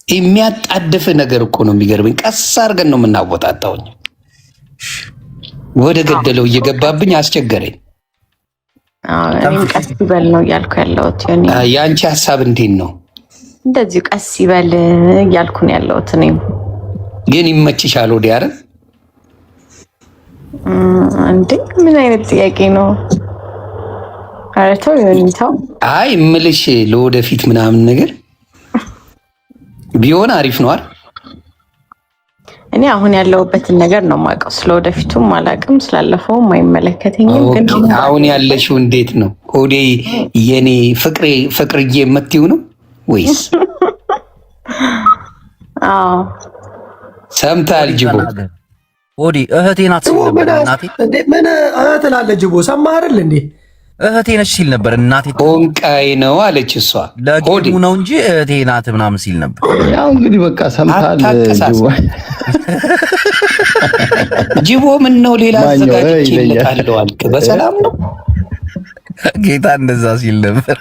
የሚያጣድፍ ነገር እኮ ነው የሚገርመኝ። ቀስ አድርገን ነው የምናወጣጣውኝ። ወደ ገደለው እየገባብኝ አስቸገረኝ። እኔም ቀስ ይበል ነው እያልኩ ያለሁት። የአንቺ ሀሳብ እንዴት ነው? እንደዚሁ ቀስ ይበል እያልኩ ነው ያለሁት። እኔም ግን ይመችሻል ወዲያ አይደል? እንዴ ምን አይነት ጥያቄ ነው? አረተው ይሁንታው። አይ እምልሽ ለወደፊት ምናምን ነገር ቢሆን አሪፍ ነው አይደል? እኔ አሁን ያለሁበትን ነገር ነው የማውቀው። ስለወደፊቱም አላውቅም፣ ስላለፈውም አይመለከተኝም። ግን አሁን ያለሽው እንዴት ነው? ሆዴ የኔ ፍቅርዬ የምትይው ነው ወይስ? አዎ ሰምታል ጅቦ? ሆዴ እህቴ ናት ሲል ነበር እናቴ። እንዴ ምን እህት ላለህ ጅቦ? ሰማህ አይደል እንዴ? እህቴ ነች ሲል ነበር እናቴ። ሆንቃይ ነው አለች እሷ። ለጌሙ ነው እንጂ እህቴ ናት ምናምን ሲል ነበር። ያው እንግዲህ በቃ ሰምታል ጅቦ። ጅቦ ምን ነው ሌላ አዘጋጅ ይልካለው አልክ? በሰላም ነው ጌታ እንደዛ ሲል ነበር።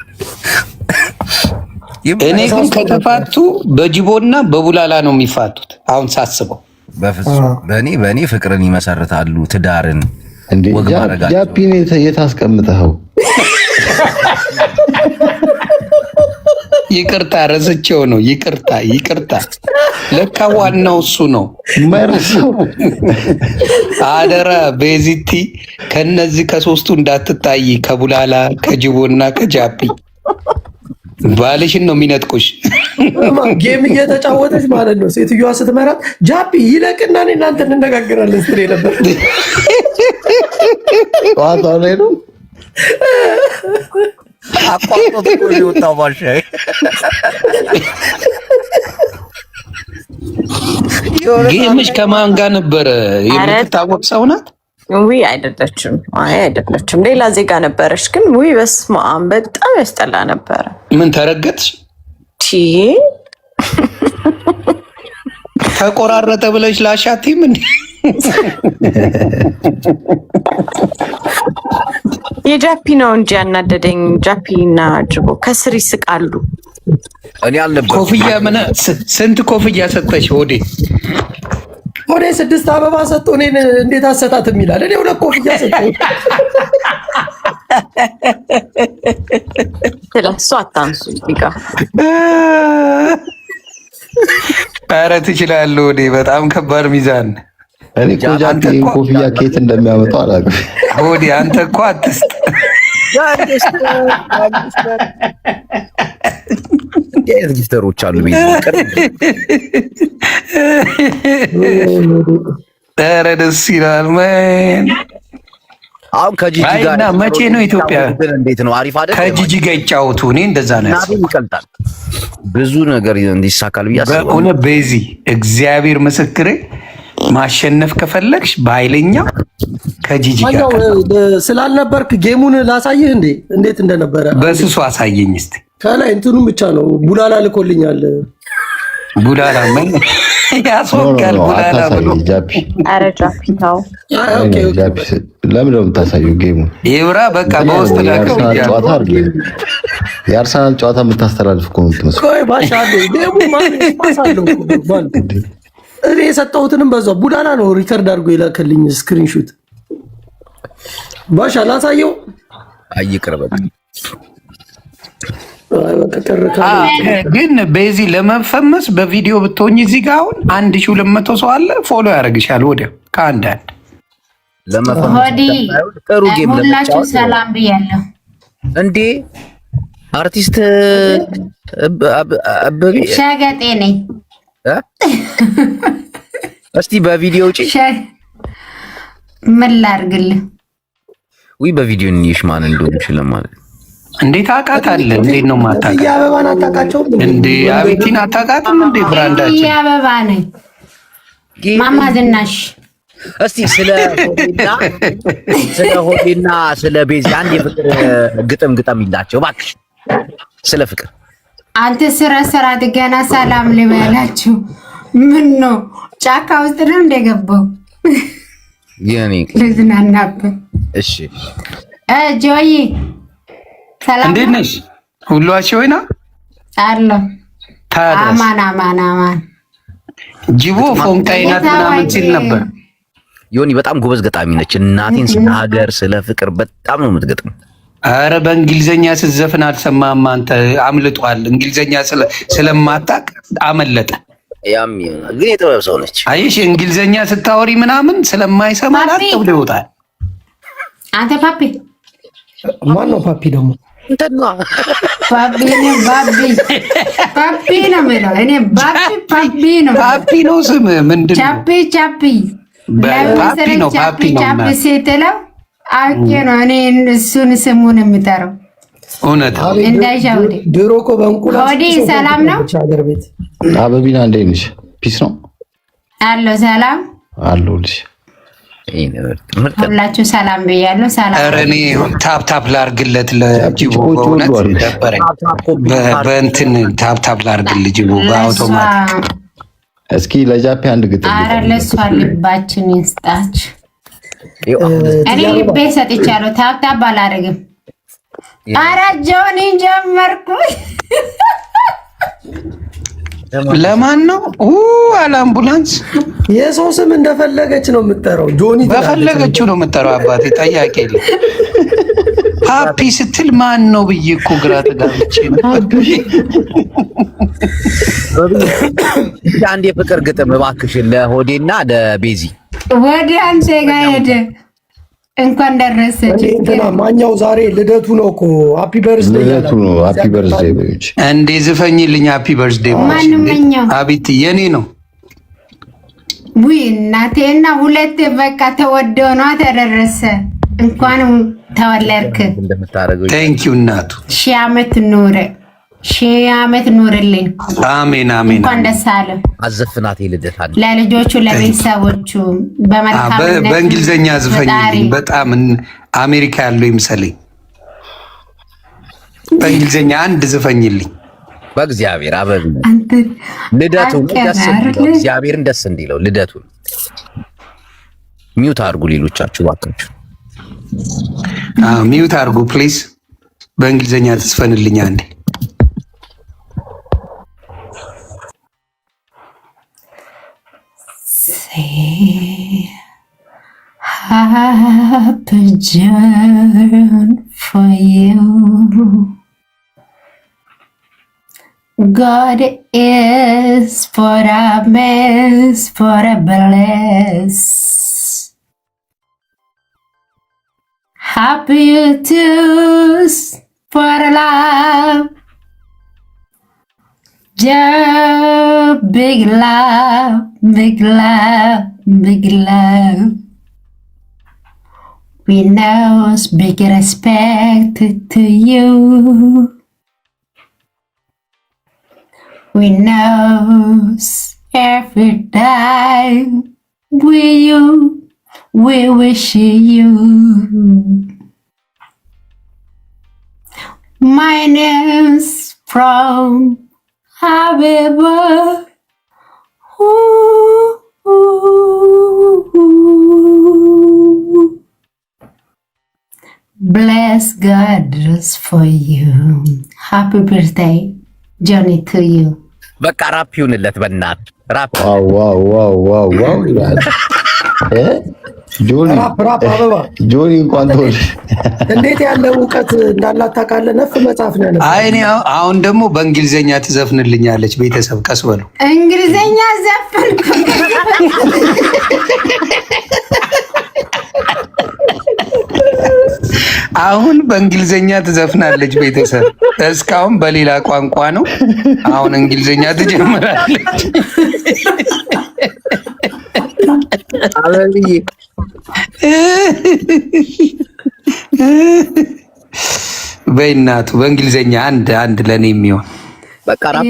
እኔ ግን ከተፋቱ በጅቦና በቡላላ ነው የሚፋቱት አሁን ሳስበው። በፍጹም በእኔ ፍቅርን ይመሰርታሉ፣ ትዳርን እንዴ ጃፒን የታስቀምጠው? ይቅርታ ረስቼው ነው። ይቅርታ ለካ ዋናው እሱ ነው ማይረሳው። አደራ ቤዚቲ ከነዚህ ከሶስቱ እንዳትጣይ፣ ከቡላላ ከጅቦና ከጃፒ። ባልሽን ነው የሚነጥቁሽ። ጌም እየተጫወተች ማለት ነው ሴትዮዋ ስትመራት፣ ጃፒ ይለቅና እኔ እናንተ እንነጋገራለን ስትል ነበር። ጨዋታ ላይ ነው አቋርጦት እኮ የወጣው ባሻይ። ጌምሽ ከማን ጋር ነበረ? የምትታወቅ ሰው ናት? አይደለችም። ሌላ ዜጋ ነበረች። ግን በስመ አብ በጣም ያስጠላ ነበረ። ምን ተረገጥሽ? ተቆራረጠ ብለሽ ላሻቲም እንዴ? የጃፒ ነው እንጂ ያናደደኝ። ጃፒ እና ጅቦ ከስር ይስቃሉ። እኔ አልነበርኩም። ኮፍያ ምን ስንት ኮፍያ ሰጠሽ? ሆዴ 6 አበባ ሰጥቶ እኔን እንዴት አሰጣትም ይላል። እኔ 2 ኮፍያ ሰጥቶ ስለሱ አታንሱ ዲጋ። ኧረ ትችላለህ ሆዴ። በጣም ከባድ ሚዛን። እኔ ኮጃንቴ ኮፍያ ከየት እንደሚያመጣው አላውቅም። ሆዴ አንተ እኮ አትስጥ። ጊፍተሮች አሉ ቤት። ኧረ ደስ ይላል። ማን አሁን ከጂጂ ጋር እና መቼ ነው ኢትዮጵያ? እንዴት ነው? አሪፍ አይደል? ከጂጂ ጋር ይጫወቱ። እኔ እንደዛ ነው ያሰብኩት። ይቀልጣል ብዙ ነገር እንዲሳካል ብዬ አስባለሁ። በእውነት በዚ እግዚአብሔር ምስክሬ፣ ማሸነፍ ከፈለግሽ በኃይለኛ ከጂጂ ጋር ስላልነበርክ ጌሙን ላሳይህ እንዴ እንዴት እንደነበረ በስሱ አሳየኝ እስቲ። ከላይ እንትኑን ብቻ ነው ቡላላ ልኮልኛል። ቡላላ ምን ያስወጋል? ቡላላ ብሎ ኧረ ጃፒ ተው። ለምን ነው የምታሳየው ጌሙን? ይብራ በቃ በውስጥ ላከው። የአርሰናል ጨዋታ የምታስተላልፍ እኮ ነው የምትመስለው። ቆይ ባሻ ጌሙ ማሳለው እኔ የሰጠሁትንም በዛው ቡላላ ነው ሪከርድ አድርጎ የላከልኝ ስክሪንሾት። ባሻ ላሳየው። አይቅር በቃ ግን በዚህ ለመፈመስ በቪዲዮ ብትሆኝ እዚህ ጋር አሁን 1200 ሰው አለ ፎሎ ያደርግሻል። ወዲያ ከአንዳንድ ጥሩ ጌም ሁላችሁ ሰላም ብያለሁ። እንዴ አርቲስት አበቢ ሸገጤ ነኝ። እስቲ በቪዲዮ ውጪ ምን ላድርግልህ? ወይ በቪዲዮ እንይሽ ማን እንደሆነች ለማለት እንዴት አውቃታለህ? እንዴት ነው ማታውቃት? የአበባን አታውቃቸውም እንዴ? አቤቲን አታውቃትም እንዴ? ብራንዳችን የአበባ ነኝ። ማማ ዝናሽ እስቲ ስለ ሆዴና ስለ ቤዚ አንድ የፍቅር ግጥም ይላቸው እባክሽ። ስለ ፍቅር አንተ ስራ ገና ሰላም ልበላችሁ። ምን ነው ጫካ ውስጥ ነው እንደገባው የኔ ልዝናናበት። እሺ ጆይ ሰላም እንዴት ነሽ? ሁሉ አሽወይና አለ አማን ጅቦ ፎንቃይናት ምናምን ሲል ነበር። ዮኒ በጣም ጎበዝ ገጣሚ ነች። እናቴን ስለ ሀገር ስለ ፍቅር በጣም ነው የምትገጥመው። አረ በእንግሊዘኛ ስትዘፍን አልሰማህም አንተ? አምልጧል። እንግሊዘኛ ስለማታውቅ አመለጠ። ያም ግን የጥበብ ሰው ነች። አየሽ እንግሊዘኛ ስታወሪ ምናምን ስለማይሰማ አጥብዶ ይወጣል። አንተ ፓፒ ማን ነው ፓፒ ደግሞ? እንተና ፓፒ ነው ማለት እኔ ፓፒ ነው ስም ምንድን ነው? ቻፒ ፓፒ ነው ስትለው አውቄ ነው እኔ እሱን ስሙን የምጠራው። እውነት እንዳይሻውዴ ድሮ እኮ በእንቁላል ሆዴ ሰላም ነው። ሀገር ቤት አበቢና እንዴት ነሽ? ፒስ ነው አሎ ሰላም አለሁልሽ። ሁላችሁ ሰላም ብያለሁ። ሰላም ኧረ እኔ ታፕ ላርግለት ለጅቦ በእውነት ደበረኝ። በእንትን ታፕ ላርግልህ ጅቦ በአውቶማቲክ። እስኪ ለጃፒ አንድ ግጥም። ኧረ ለእሷ ልባችን ይስጣች። እኔ ልቤ ሰጥቻለሁ። ታፕ አላደርግም። ኧረ ጆኒ ጀመርኩ። ለማን ነው አልአምቡላንስ? የሰው ስም እንደፈለገች ነው የምጠራው። ጆኒ በፈለገችው ነው የምጠራው። አባቴ ጠያቄ የለም። ሀፒ ስትል ማን ነው ብዬ እኮ ግራ ተጋብቼ አንድ የፍቅር ግጥም እባክሽን ለሆዴና ለቤዚ። ወደ አንተ ጋር ሄደ። እንኳን ደረሰች። ማኛው ዛሬ ልደቱ ነው እኮ። ሃፒ በርዝዴይ ልደቱ ነው። ሃፒ በርዝዴይ ብቻ እንዴ ዝፈኝልኝ። ሃፒ በርዝዴይ ማንኛው አቢት የኔ ነው። ውይ እናቴና ሁለት በቃ ተወደው ነው ተደረሰ። እንኳን ተወለድክ። ቴንክ ዩ እናቱ። ሺህ ዓመት ኑርልኝ። አሜን። እንኳን ደስ አለ። አዘፍናት ልደታን ለልጆቹ ለቤተሰቦቹ በመልካምነት በእንግሊዘኛ ዝፈኝልኝ። በጣም አሜሪካ ያለው ይምሰለኝ። በእንግሊዘኛ አንድ ዝፈኝልኝ በእግዚአብሔር። አበብ ልደቱ ደስ እንዲለው እግዚአብሔርን ደስ እንዲለው ልደቱን ሚውት አድርጉ። ሌሎቻችሁ ባካችሁ ሚውት አድርጉ ፕሊዝ። በእንግሊዘኛ ትስፈንልኝ አንዴ። Happy journey for you. God is for a mess, for a bless. Happy you too, for a love. Yeah, big love, big love, big love. We know big respect to you. We know every time we wish you. My name's from Habiba. Bless God for you. Happy birthday, Johnny, to you. በቃ ራፕ ይሁንለት በእናት ራፕ። ዋው ጆኒ እንኳን ተወልድ። እንዴት ያለ እውቀት እንዳላት ታውቃለህ? ነፍ መጽሐፍ ነው ያለው። አይ እኔ አሁን ደግሞ በእንግሊዘኛ ትዘፍንልኛለች። ቤተሰብ ቀስ በሉ። እንግሊዘኛ ዘፈንኩ። አሁን በእንግሊዘኛ ትዘፍናለች። ቤተሰብ እስካሁን በሌላ ቋንቋ ነው። አሁን እንግሊዘኛ ትጀምራለች። አበብዬ በእናቱ በእንግሊዘኛ አንድ ለኔ የሚሆን በቃ ራፕ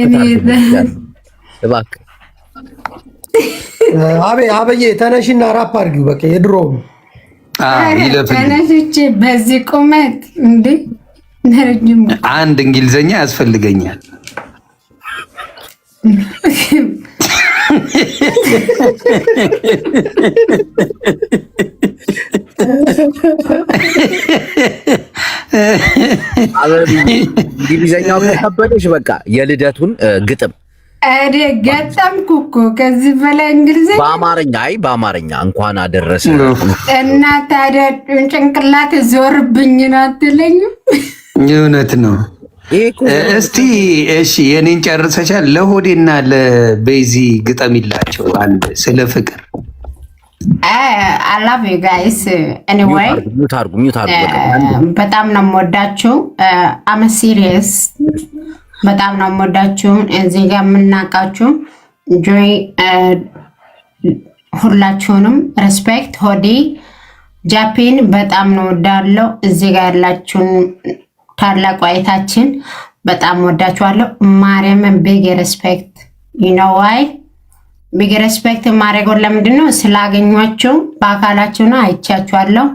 እባክህ አበዬ ተነሽና ራፕ አድርጊው። በቃ የድሮው ተነስቼ በዚህ ቁመት እንዴ ነርጅም አንድ እንግሊዘኛ ያስፈልገኛል። እንግሊዘኛው ከከበደሽ በቃ የልደቱን ግጥም አደ ገጠምኩ እኮ ከዚህ በላይ እንግሊዘኛ በአማርኛ እንኳን አደረሰ እና ታዲያ ጭንቅላት ዞርብኝ ነው አትለኝም? እውነት ነው። እስቲ እሺ የኔን ጨርሰሻል። ለሆዴና ለቤዚ ግጠሚላቸው አንድ ስለ ፍቅር። I love you guys. Anyway, በጣም ነው የምወዳችሁ። I'm serious. በጣም ነው የምወዳችሁ። እዚህ ጋር የምናውቃችሁ ጆይ ሁላችሁንም ሬስፔክት ሆዴ ጃፒን በጣም ነው ወዳለው። እዚህ ጋር ያላችሁን ታላቅ አይታችን በጣም ወዳችኋለሁ። ማርያምን ቢግ ሬስፔክት you know why ቢግ ሬስፔክት ማድረገው ለምንድን ነው? ስላገኟችሁ በአካላችሁ ነው አይቻችኋለሁ።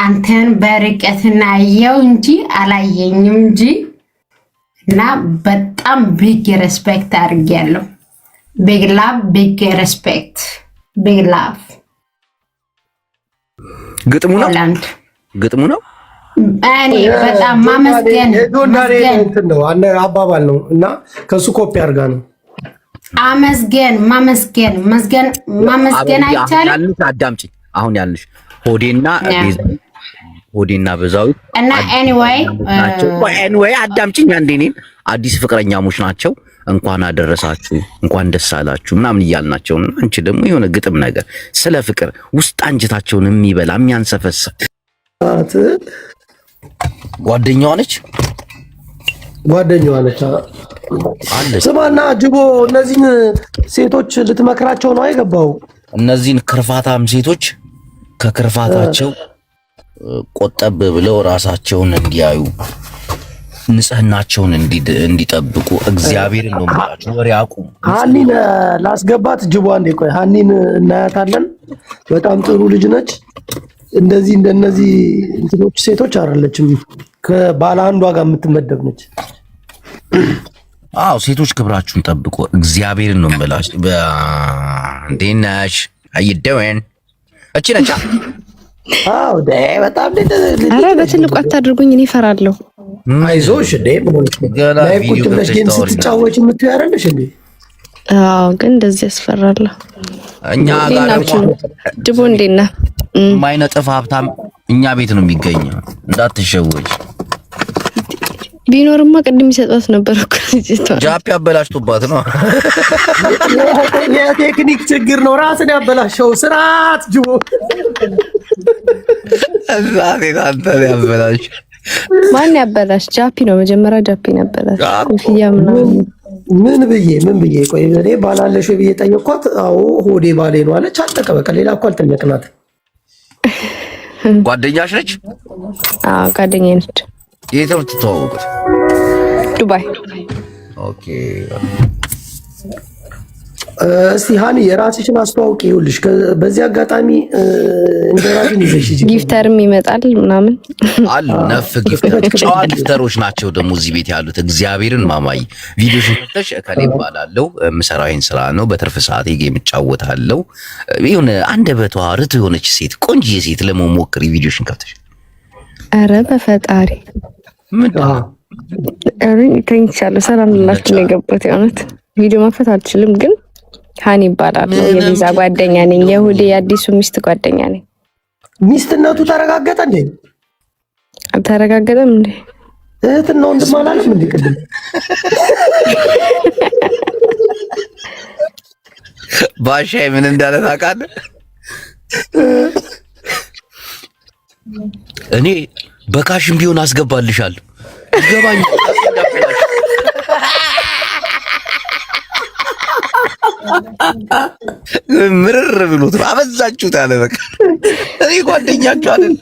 አንተን በርቀትና አየው እንጂ አላየኝም እንጂ እና በጣም ቢግ ሬስፔክት አድርጌያለሁ። ቢግ ላቭ ቢግ ሬስፔክት ቢግ ላቭ። ግጥሙ ነው እኔ በጣም ማመስገን ነው አባባል ነው እና ከሱ ኮፒ አድርጋ ነው ማመስገን አይቻልም። አዳምጪ አሁን ያልሽ ሆዴና በዛዊት እና ኤኒዌይ አዳምጪኝ አንዴ። እኔን አዲስ ፍቅረኛሞች ናቸው እንኳን አደረሳችሁ እንኳን ደስ አላችሁ ምናምን እያልናቸው፣ አንቺ ደግሞ የሆነ ግጥም ነገር ስለ ፍቅር ውስጥ አንጀታቸውን የሚበላ የሚያንሰፈስፍ ጓደኛዋ ነች። ስማና ጅቦ እነዚህን ሴቶች ልትመክራቸው ነው አይገባው? እነዚህን ክርፋታም ሴቶች ከክርፋታቸው ቆጠብ ብለው ራሳቸውን እንዲያዩ ንጽህናቸውን እንዲጠብቁ እግዚአብሔርን ነው የምላቸው። ወሬ አቁም። ሀኒን ላስገባት ጅቦ አንዴ ቆይ። ሀኒን እናያታለን። በጣም ጥሩ ልጅ ነች። እንደዚህ እንደነዚህ እንትኖች ሴቶች አይደለችም። ከባለ አንዷ ጋር የምትመደብ ነች። አዎ ሴቶች ክብራችሁን ጠብቁ። እግዚአብሔርን ነው የምላችሁ። እንዴት ነሽ? አይደወን እቺ ነች። አዎ በጣም ኧረ በትልቁ አታድርጉኝ፣ እኔ እፈራለሁ። አይዞሽ እንዴ ገና ቁጭ ብለሽ ጌም ስትጫወች የምትይው አይደለሽ እንዴ? አዎ ግን እንደዚህ ያስፈራል። እኛ ጋር ድቦ እንዴት ነህ? ማይነጥፍ ሀብታም እኛ ቤት ነው የሚገኘው፣ እንዳትሸወጅ። ቢኖርማ ቅድም ይሰጣት ነበር እኮ ጃፒ አበላሽቶባት ነው። የቴክኒክ ችግር ነው፣ ራስን ያበላሸው። ስርዓት ጅቦ አንተ ያበላሽ። ማን ያበላሽ? ጃፒ ነው መጀመሪያ። ጃፒ ነበረች ኮፍያ ምናምን። ምን ብዬ ቆይ እኔ ባላለሽ ብዬ ጠየኳት። አዎ ሆዴ ባሌ ነው አለች። አለቀ በቃ። ሌላ እኮ አልጠየቅናትም። ጓደኛሽ ነች? አዎ ጓደኛዬ ነች። የት ነው የምትተዋወቁት? ዱባይ። ኦኬ። እስቲ ሃኒ የራስሽን አስተዋውቂ። ይኸውልሽ በዚህ አጋጣሚ እንደራሽን ይዘሽ ጊፍተርም ይመጣል ምናምን አሉ። ነፍ ጊፍተሮች፣ ጨዋ ጊፍተሮች ናቸው ደግሞ እዚህ ቤት ያሉት። እግዚአብሔርን ማማይ ቪዲዮሽን ከተሽ ከኔ ባላለው የምሰራው ይሄን ስራ ነው። በትርፍ ሰዓት ጌም እጫወታለሁ። የሆነ አንደበቷ ርቱ የሆነች ሴት፣ ቆንጆ ሴት ለመሞከር ቪዲዮሽን ከተሽ። ኧረ በፈጣሪ ተኝቻለሁ። ሰላም ልላችሁ ነው የገባሁት። የእውነት ቪዲዮ መክፈት አልችልም ግን ሃኒ ይባላል። የሊዛ ጓደኛ ነኝ። የሁዴ የአዲሱ ሚስት ጓደኛ ነኝ። ሚስትነቱ ተረጋገጠ እንዴ? አልተረጋገጠም እንዴ? እህትና ወንድም አላለም እንዴ? ቅድም ባሻይ ምን እንዳለ ታውቃለህ? እኔ በካሽም ቢሆን አስገባልሻለሁ። ይገባኝ ምርር ብሎት ነው። አበዛችሁት አለ። በቃ እኔ ጓደኛችሁ አይደል?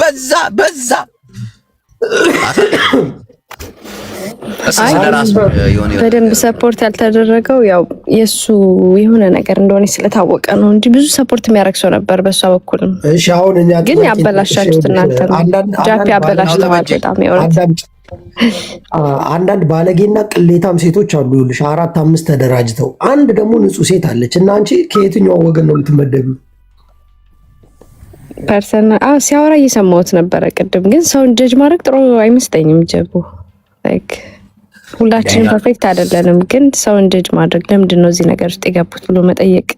በዛ በደንብ ሰፖርት ያልተደረገው ያው የሱ የሆነ ነገር እንደሆነ ስለታወቀ ነው እንጂ ብዙ ሰፖርት የሚያደርግ ሰው ነበር በሷ በኩል። እሺ አሁን እኛ ግን ያበላሻችሁት እናንተ ነው። ጃፒ ያበላሽተዋል በጣም የሆነ አንዳንድ ባለጌና ቅሌታም ሴቶች አሉ። ይኸውልሽ 4-5 ተደራጅተው አንድ ደግሞ ንጹህ ሴት አለች እና አንቺ ከየትኛው ወገን ነው የምትመደቢው? ፐርሰናል ሲያወራ እየሰማሁት ነበረ ቅድም። ግን ሰውን ጀጅ ማድረግ ጥሩ አይመስለኝም። ጀቡ ላይክ ሁላችንም ፐርፌክት አይደለንም፣ ግን ሰውን ጀጅ ማድረግ ለምንድን ነው እዚህ ነገር ውስጥ የገቡት ብሎ መጠየቅ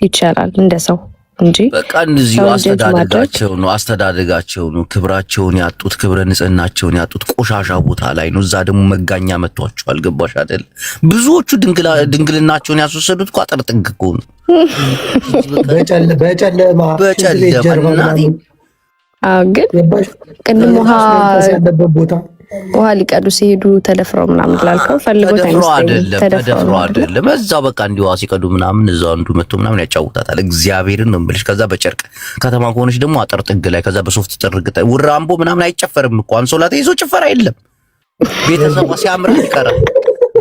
ይቻላል እንደ ሰው እንጂ በቃ እንደዚህ አስተዳደጋቸው ነው ክብራቸውን ያጡት፣ ክብረ ንጽህናቸውን ያጡት ቆሻሻ ቦታ ላይ ነው። እዛ ደግሞ መጋኛ መጥቷቸዋል። ገባሽ አይደል? ብዙዎቹ ድንግልናቸውን ያስወሰዱት እኮ አጥር ጥግ እኮ ነው። በጨለማ ግን ቅድም ውሃ ሊቀዱ ሲሄዱ ተደፍረው ምናምን ላልከው ፈልጎት አይደለም። እዛው በቃ እንዲሁ ውሃ ሲቀዱ ምናምን እዛው አንዱ መጥቶ ምናምን ያጫውታታል። እግዚአብሔርን ነው የምልሽ። ከዛ በጨርቅ ከተማ ከሆነች ደግሞ አጥር ጥግ ላይ ከዛ በሶፍት ጥርግ ውራምቦ ምናምን አይጨፈርም እኮ አንሶላ ተይዞ ጭፈራ የለም። ቤተሰቧ ሲያምር ይቀራል።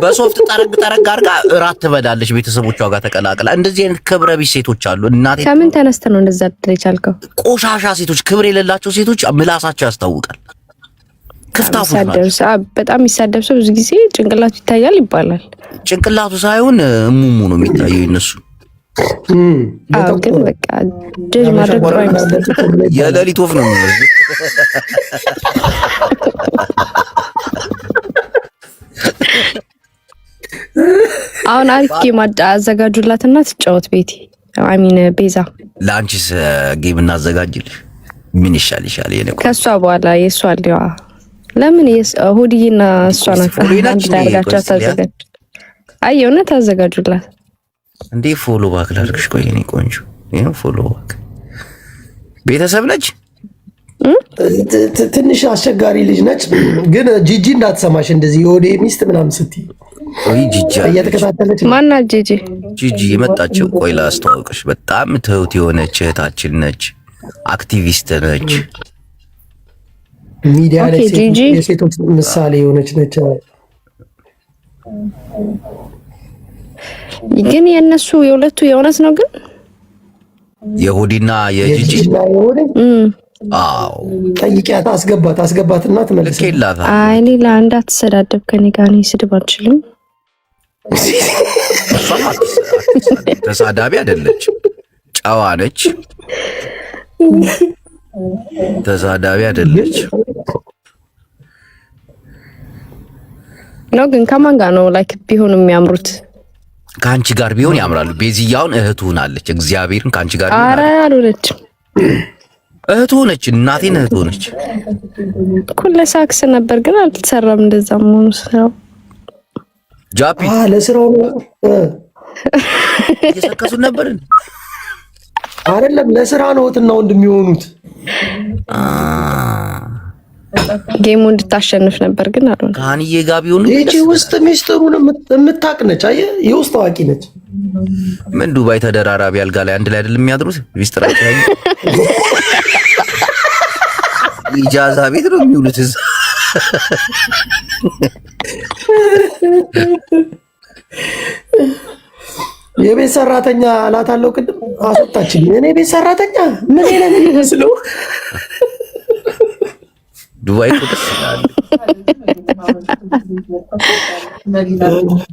በሶፍት ጠረግ አድርጋ እራት ትበላለች ቤተሰቦቿ ጋር ተቀላቅላ። እንደዚህ አይነት ክብረ ቢስ ሴቶች አሉ። እናቴ ከምን ተነስተህ ነው እንደዛ የቻልከው? ቆሻሻ ሴቶች፣ ክብር የሌላቸው ሴቶች ምላሳቸው ያስታውቃል። በጣም የሚሳደብ ሰው ብዙ ጊዜ ጭንቅላቱ ይታያል ይባላል። ጭንቅላቱ ሳይሆን እሙሙ ነው የሚታየው እነሱ። ግን በቃ ጀጅ ማድረግ ጥሩ አይመስለኝም። የሌሊት ወፍ ነው የሚመስለው። አሁን አሪፍ ጌም አዘጋጁላትና ትጫወት ቤቲ። አሚን ቤዛ፣ ለአንቺስ ጌም እናዘጋጅልሽ ምን ይሻልሻል? የኔ ከሷ በኋላ የሷ አለዋ ለምን ሁዲና እሷ ናት አንድ ዳርጋቻ ታዘጋጅ። አይ የሆነ ታዘጋጁላት እንዴ። ፎሎ ባክ ላድርግሽ። ቆይ የኔ ቆንጆ ይሄን ፎሎ ባክ ቤተሰብ ነች። ትንሽ አስቸጋሪ ልጅ ነች። ግን ጂጂ እንዳትሰማሽ እንደዚህ የሆዴ ሚስት ምናምን ስትይ ወይ ጂጂ እየተከታተለች ማናት? ጂጂ የመጣችው ቆይ ላስተዋውቅሽ። በጣም ትሁት የሆነች እህታችን ነች። አክቲቪስት ነች። ሚዲያ ላይ የሴቶች ምሳሌ የሆነች ነች። ግን የነሱ የሁለቱ የእውነት ነው። ግን የሁዲና የጂጂ አዎ ጠይቂያት፣ አስገባትና ትመልስ። አይ ሌላ እንዳትሰዳደብ ከኔ ጋር ነው። ስድብ አልችልም። ተሳዳቢ አይደለች፣ ጨዋ ነች። ተሳዳቢ አይደለች ነው። ግን ከማን ጋር ነው ላይክ ቢሆን የሚያምሩት? ከአንቺ ጋር ቢሆን ያምራሉ። ቤዚያውን እህቱ ሆናለች። እግዚአብሔርን ከአንቺ ጋር ቢሆን ኧረ አልሆነችም። እህቱ ሆነች። እናቴን እህቱ ሆነች እኮ። ለሳክስ ነበር ግን አልተሰራም። እንደዛ መሆኑ ስራው ጃፒ ለስራው እየሰከሱ ነበር አይደለም። ለስራ ነው እህትና ወንድም የሚሆኑት። ጌሙ እንድታሸንፍ ነበር ግን አልሆነ። ከሀኒዬ ጋር ቢሆኑ ይቺ ውስጥ ሚስጥሩን የምታውቅ ነች። አየህ የውስጥ አዋቂ ነች። ምን ዱባይ ተደራራቢ አልጋ ላይ አንድ ላይ አይደለም የሚያድሩት? ሚስጥራቸው ያይ ኢጃዛ ቤት ነው የሚውሉት እዛ። የቤት ሰራተኛ እላታለሁ። ቅድም አስወጣችኝ። እኔ ቤት ሰራተኛ ምን ነው የሚመስለው? ዱባይ ቁጥስ ይላል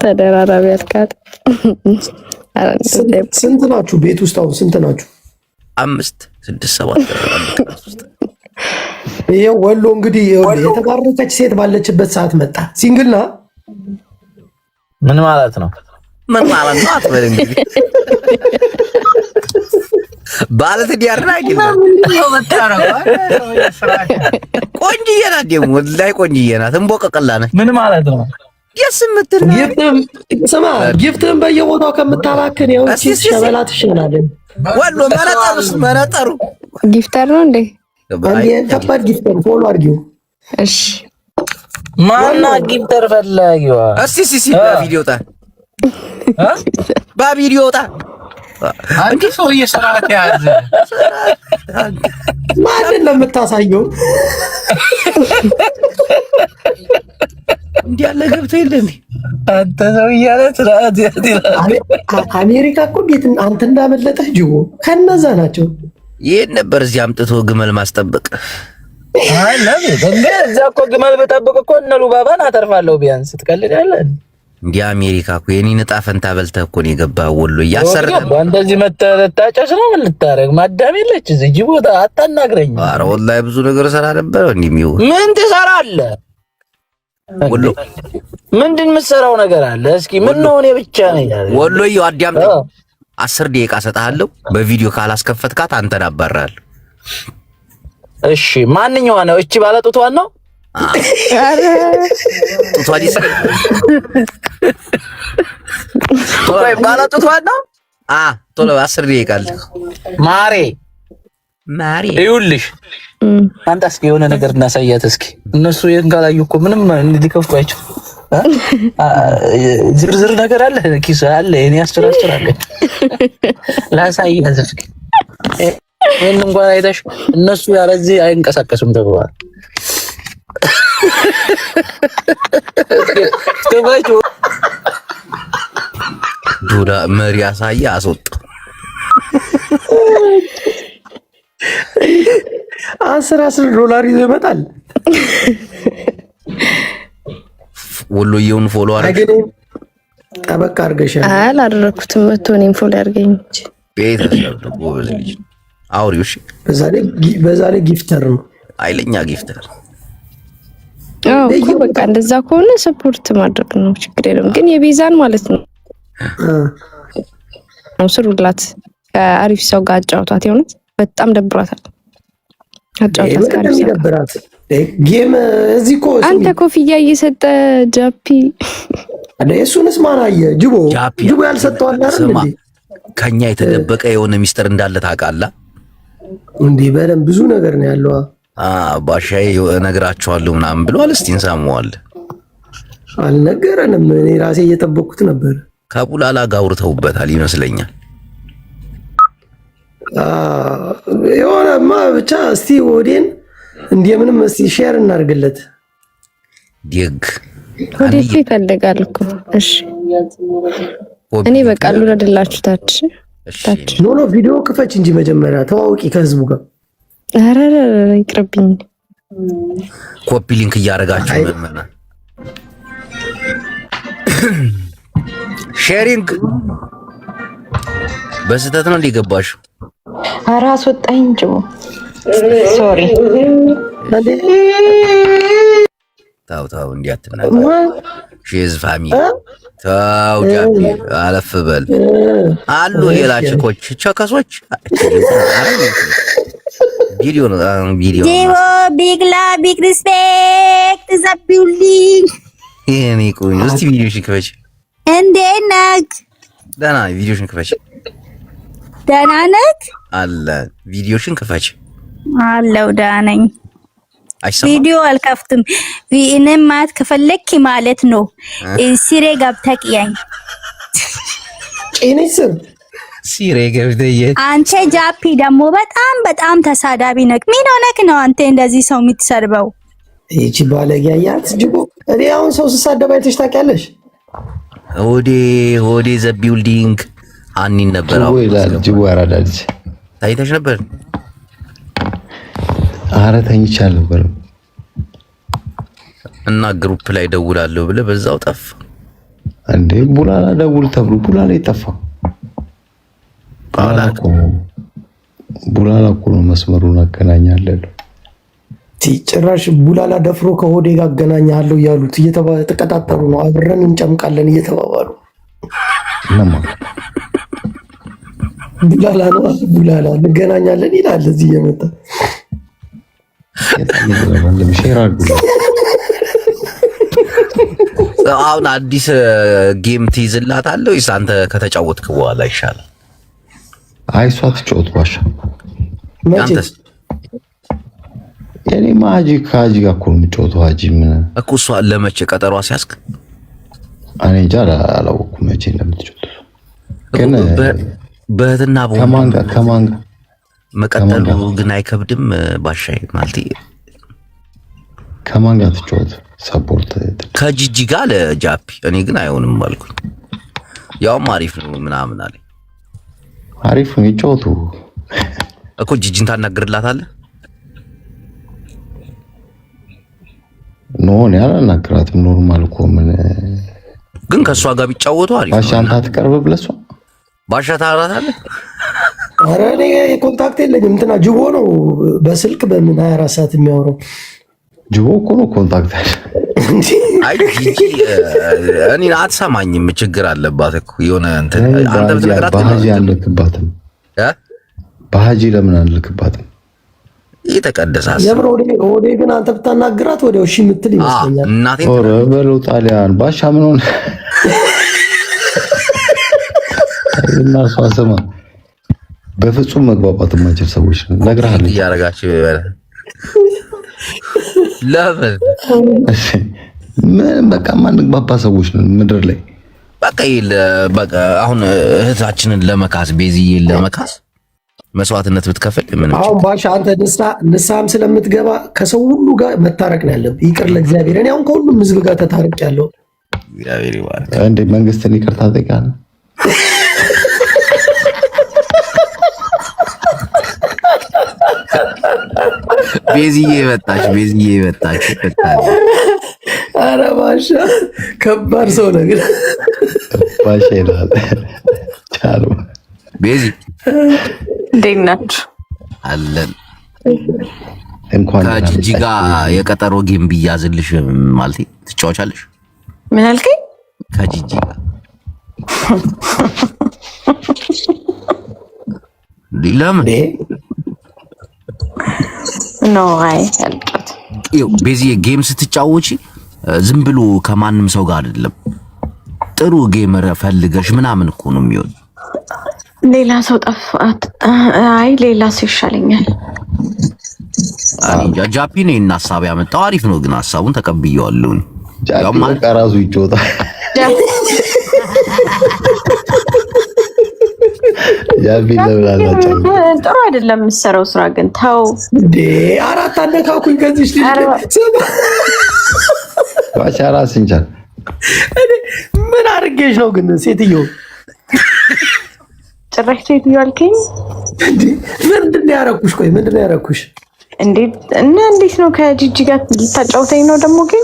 ተደራራቢ አልካት። ስንት ናችሁ ቤት ውስጥ አሁን? ስንት ናችሁ? 5 6 7 ይሄው ወሎ እንግዲህ የተባረከች ሴት ባለችበት ሰዓት መጣ። ሲንግልና ምን ማለት ነው? ምን ማለት ነው? አትበል እንግዲህ ባለት ዲያርና አይደለም። ቆንጅዬ ናት ደግሞ ላይ ቆንጅዬ ናት። እንቦቀቀላ ነች። ምን ማለት ነው? የስምትል ስማ፣ ጊፍትህን በየቦታው ከምታባክን ያው ሸበላ ትሻላለህ። ወሎ መነጠሩ ጊፍተር ነው እንዴ? ከባድ ጊፍተር ፎሎ አድርጊው። እሺ ማና ጊፍተር ፈላጊዋ? እስቲ በቪዲዮ ጣ በቪዲዮ ጣ አንተ ሰው እየሰራህ ያዘ ማንን ነው የምታሳየው? እንዲያለ ገብተህ የለ እንዴ አንተ ሰው እያለ ስርዓት አሜሪካ እኮ እንዴት አንተ እንዳመለጠህ ጅቦ ከነዛ ናቸው። ይሄን ነበር እዚህ አምጥቶ ግመል ማስጠበቅ። አይ ለምን እንዴ እዛ እኮ ግመል በጠብቅ እኮ እነ ሉባባን አተርፋለሁ ቢያንስ ትቀልዳለህ እንዴ? አሜሪካ እኮ የኔን ዕጣ ፈንታ በልተህ እኮ ነው የገባህ። ወሎ እያሰርህ እንደዚህ መተታጨስ ነው። ምን ልታረግ ማዳም የለች እዚህ ጅቦ አታናግረኝ። ኧረ ወላሂ ብዙ ነገር ሰራ ነበር። እንዲሚው ምን ትሰራለህ? ወሎ ምንድን የምትሰራው ነገር አለ? እስኪ ምን ነው እኔ ብቻ ነኝ ወሎዬ። አዳም 10 ደቂቃ ሰጣለሁ። በቪዲዮ ካላስከፈትካት አንተን አባራለሁ። እሺ ማንኛዋ ነው? እቺ ባለጡቷን ነው? ጡቷ ዲስ ወይ ባለጡቷን ነው? ቶሎ 10 ደቂቃ አለ። ማሬ ይኸውልሽ አንተ እስኪ የሆነ ነገር እናሳያት እስኪ። እነሱ ይሄን ካላዩ እኮ ምንም እንዲከፍቷቸው ዝርዝር ነገር አለ ኪስ አለ የኔ አስተራስተራለ ላሳያት እስኪ። ይሄን እንኳን አይተሽ እነሱ ያለዚህ አይንቀሳቀሱም ተብሏል። ዱላ መሪ ያሳያ አስወጣ 10 ዶላር ይዞ ይመጣል። ወሎዬውን ፎሎ አድርገሽ ጠበቅ አድርገሻል። አላደረኩትም። መቶ እኔም ፎሎ አድርገኝ እንጂ ቤተሰብ ነው ጎበዝ ልጅ አውሪው። እሺ በዛ ላይ ጊፍተር ነው፣ ኃይለኛ ጊፍተር። እኮ በቃ እንደዛ ከሆነ ሰፖርት ማድረግ ነው፣ ችግር የለም። ግን የቤዛን ማለት ነው ስሩላት ከአሪፍ ሰው ጋር አጫውቷት። የሆነት በጣም ደብሯታል። አጫውቷት ከአሪፍ ሰው ደብራት ጌም እዚህ እኮ አንተ ኮፍያ እየሰጠ ጃፒ እሱንስ ማን አየ? ጅቦ ያልሰጠው አለ አይደል እንዴ? ከኛ የተደበቀ የሆነ ሚስጥር እንዳለ ታውቃለህ እንዴ? በደንብ ብዙ ነገር ነው ያለው። ባሻዬ እነግራቸዋለሁ ምናምን ብሏል። እስቲ እንሰማዋለን። አልነገረንም። እኔ ራሴ እየጠበቅኩት ነበር። ከቡላላ ጋር አውርተውበታል ይመስለኛል። የሆነማ ብቻ እስቲ ወዴን እንደምንም እስቲ ሼር እናድርግለት። ዲግ ወዴት ይፈልጋል እኮ። እሺ እኔ በቃ ልውረድላችሁ ታች ታች። ኖ ቪዲዮ ክፈች እንጂ መጀመሪያ ተዋውቂ ከህዝቡ ጋር። ኧረ ይቅርብኝ። ኮፒ ሊንክ እያደረጋችሁ መመና ሼሪንግ በስተት ነው እንደገባሽው። ኧረ አስወጣኝ እንጂ ሶሪ። ታው እንዲያትናገር ሼዝ ፋሚሊ ታው ጃቢ አለፍ በል አሉ ሌላ ችኮች ቸከሶች ቪዲዮ ቢግ ላ ቢግ ሪስፔክት ዘቢውሊንግ ይሄኔ ቆይ እስቲ ቪዲዮሽን ክፈች። እንዴት ነህ? ደህና ቪዲዮሽን ክፈች። ደህና ነህ? አለ ቪዲዮሽን ክፈች። አለው ደህና ነኝ። ቪዲዮ አልከፍትም። እኔም ማለት ከፈለክ ማለት ነው ሲሬ ገብተህ ቅያኝ። ቄኔስር ሲሬ ገብተህ አንተ ጃፒ ደግሞ በጣም ተሳዳቢ ነህ። ምን ሆነህ ነው አንተ እንደዚህ ሰው የምትሰርበው? ይቺ ባለጌ አያት ጅቦ። እኔ አሁን ሰው ስሳደብ አይተሽ ታውቂያለሽ? ሆዴ ዘ ቢልዲንግ አኒን ነበር። ጅቦ ይላል ጅቦ ያራዳል። ታይተሽ ነበር? ኧረ ተኝቻለሁ ነበር እና ግሩፕ ላይ ደውላለሁ ብለህ በዛው ጠፋ እንዴ? ቡላላ ደውል ተብሎ ቡላላ ይጠፋ። ቡላላ እኮ ነው መስመሩን አገናኛለሁ። ጭራሽ ቡላላ ደፍሮ ከሆዴ ጋር አገናኛለሁ እያሉት እየተቀጣጠሩ ነው። አብረን እንጨምቃለን እየተባባሉ ቡላላ ነው ቡላላ እንገናኛለን ይላል እዚህ እየመጣ አሁን አዲስ ጌም ትይዝላታለህ ወይስ አንተ ከተጫወትክ በኋላ ይሻላል? አይ እሷ ትጫወት ባሻ። አንተስ? የኔ ማጂ ካጂ ጋር እኮ ነው የምጫወተው። ሀጂ ምን እኮ እሷ ለመቼ ቀጠሮ ሲያስክ? እኔ እንጃ አላወኩም መቼ እንደምትጫወተው። ግን በእህትና ከማን ጋር መቀጠሉ ግን አይከብድም? ባሻይ ማለት ከማን ጋር ትጫወት? ሰፖርት ከጂጂ ጋር ለጃፒ። እኔ ግን አይሆንም አልኩኝ። ያውም አሪፍ ነው ምናምን አለ። አሪፍ ነው ይጫወቱ እኮ። ጂጂን ታናግርላታለህ? ኖ ነው ያላናግራትም። ኖርማል እኮ ምን ግን ከሷ ጋር ቢጫወቱ አሪፍ ነው። ባሻ አንተ አትቀርብ ብለሷ ባሻ ታወራታለህ? ኧረ እኔ ኮንታክት የለኝም። እንትና ጅቦ ነው በስልክ በምን 24 ሰዓት የሚያወራው። ጅቦ እኮ ነው ኮንታክት አለ። አይ ጂጂ እኔ አትሰማኝም። ችግር አለባት እኮ የሆነ እንትን አንተ ብትነግራት ባሃጂ አልልክባትም ባሃጂ ለምን አልልክባትም? የተቀደሰ የብሮ ወዴ ግን አንተ ብታናግራት ወዲያው እሺ የምትል ይመስለኛል። እናቴ ኦረ በለው ጣሊያን ባሻ ምን ሆነ? እና ሷሰማ በፍጹም መግባባት የማይችል ሰዎች ነግረሃለሁ። እያረጋችሁ ይበለ ለምን ምን በቃ ማንግባባ ሰዎች ነን ምድር ላይ። በቃ አሁን እህታችንን ለመካስ ቤዚዬን ለመካስ መስዋዕትነት ብትከፍል ምን አሁን ባሻ አንተ ንስሐም ስለምትገባ ከሰው ሁሉ ጋር መታረቅ ነው ያለብህ። ይቅር ለእግዚአብሔር። እኔ አሁን ከሁሉም ህዝብ ጋር ተታረቅ ያለው እግዚአብሔር ይባርክ። እንዴ መንግስትን ይቅርታ ጠይቃለህ? ቤዚዬ መጣች ኧረ ባሻ ከባድ ሰው ነው ግን ባሻ ይላል ቻሉ። ቤዚ እንዴት ናችሁ? አለን። እንኳን ከጂጂ ጋር የቀጠሮ ጌም ቢያዝልሽ ማለት ትጫወቻለሽ? ምን አልከኝ? ከጂጂ ጋር ለምን ኖ አይ አልጫወት። ቤዚ ጌም ስትጫወቺ ዝም ብሎ ከማንም ሰው ጋር አይደለም፣ ጥሩ ጌመር ፈልገሽ ምናምን እኮ ነው የሚሆን። ሌላ ሰው ጠፋት። አይ ሌላ ሰው ይሻለኛል። ጃፒ ነው እና ሐሳብ ያመጣው አሪፍ ነው፣ ግን ሐሳቡን ተቀብየዋለሁ። ያው ማለት ራሱ ይጮታል። ጥሩ አይደለም የምትሰራው ስራ ግን ተው። አራት አነካኩኝ ከዚህ ባሻራ ሲንቻል ምን አድርጌሽ ነው ግን ሴትዮ? ጭራሽ ሴትዮ አልከኝ? ምንድን ነው ያደረኩሽ? ቆይ ምንድን ነው ያደረኩሽ? እንዴት ነው ከጂጂ ጋር ልታጫውተኝ ነው ደግሞ? ግን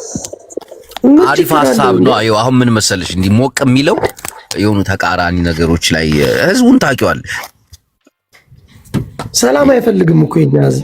አሪፍ ሐሳብ ነው። አዩ አሁን ምን መሰለሽ እንዲህ ሞቅ የሚለው የሆኑ ተቃራኒ ነገሮች ላይ ህዝቡን ታውቂዋለሽ። ሰላም አይፈልግም እኮ የኛ ህዝብ።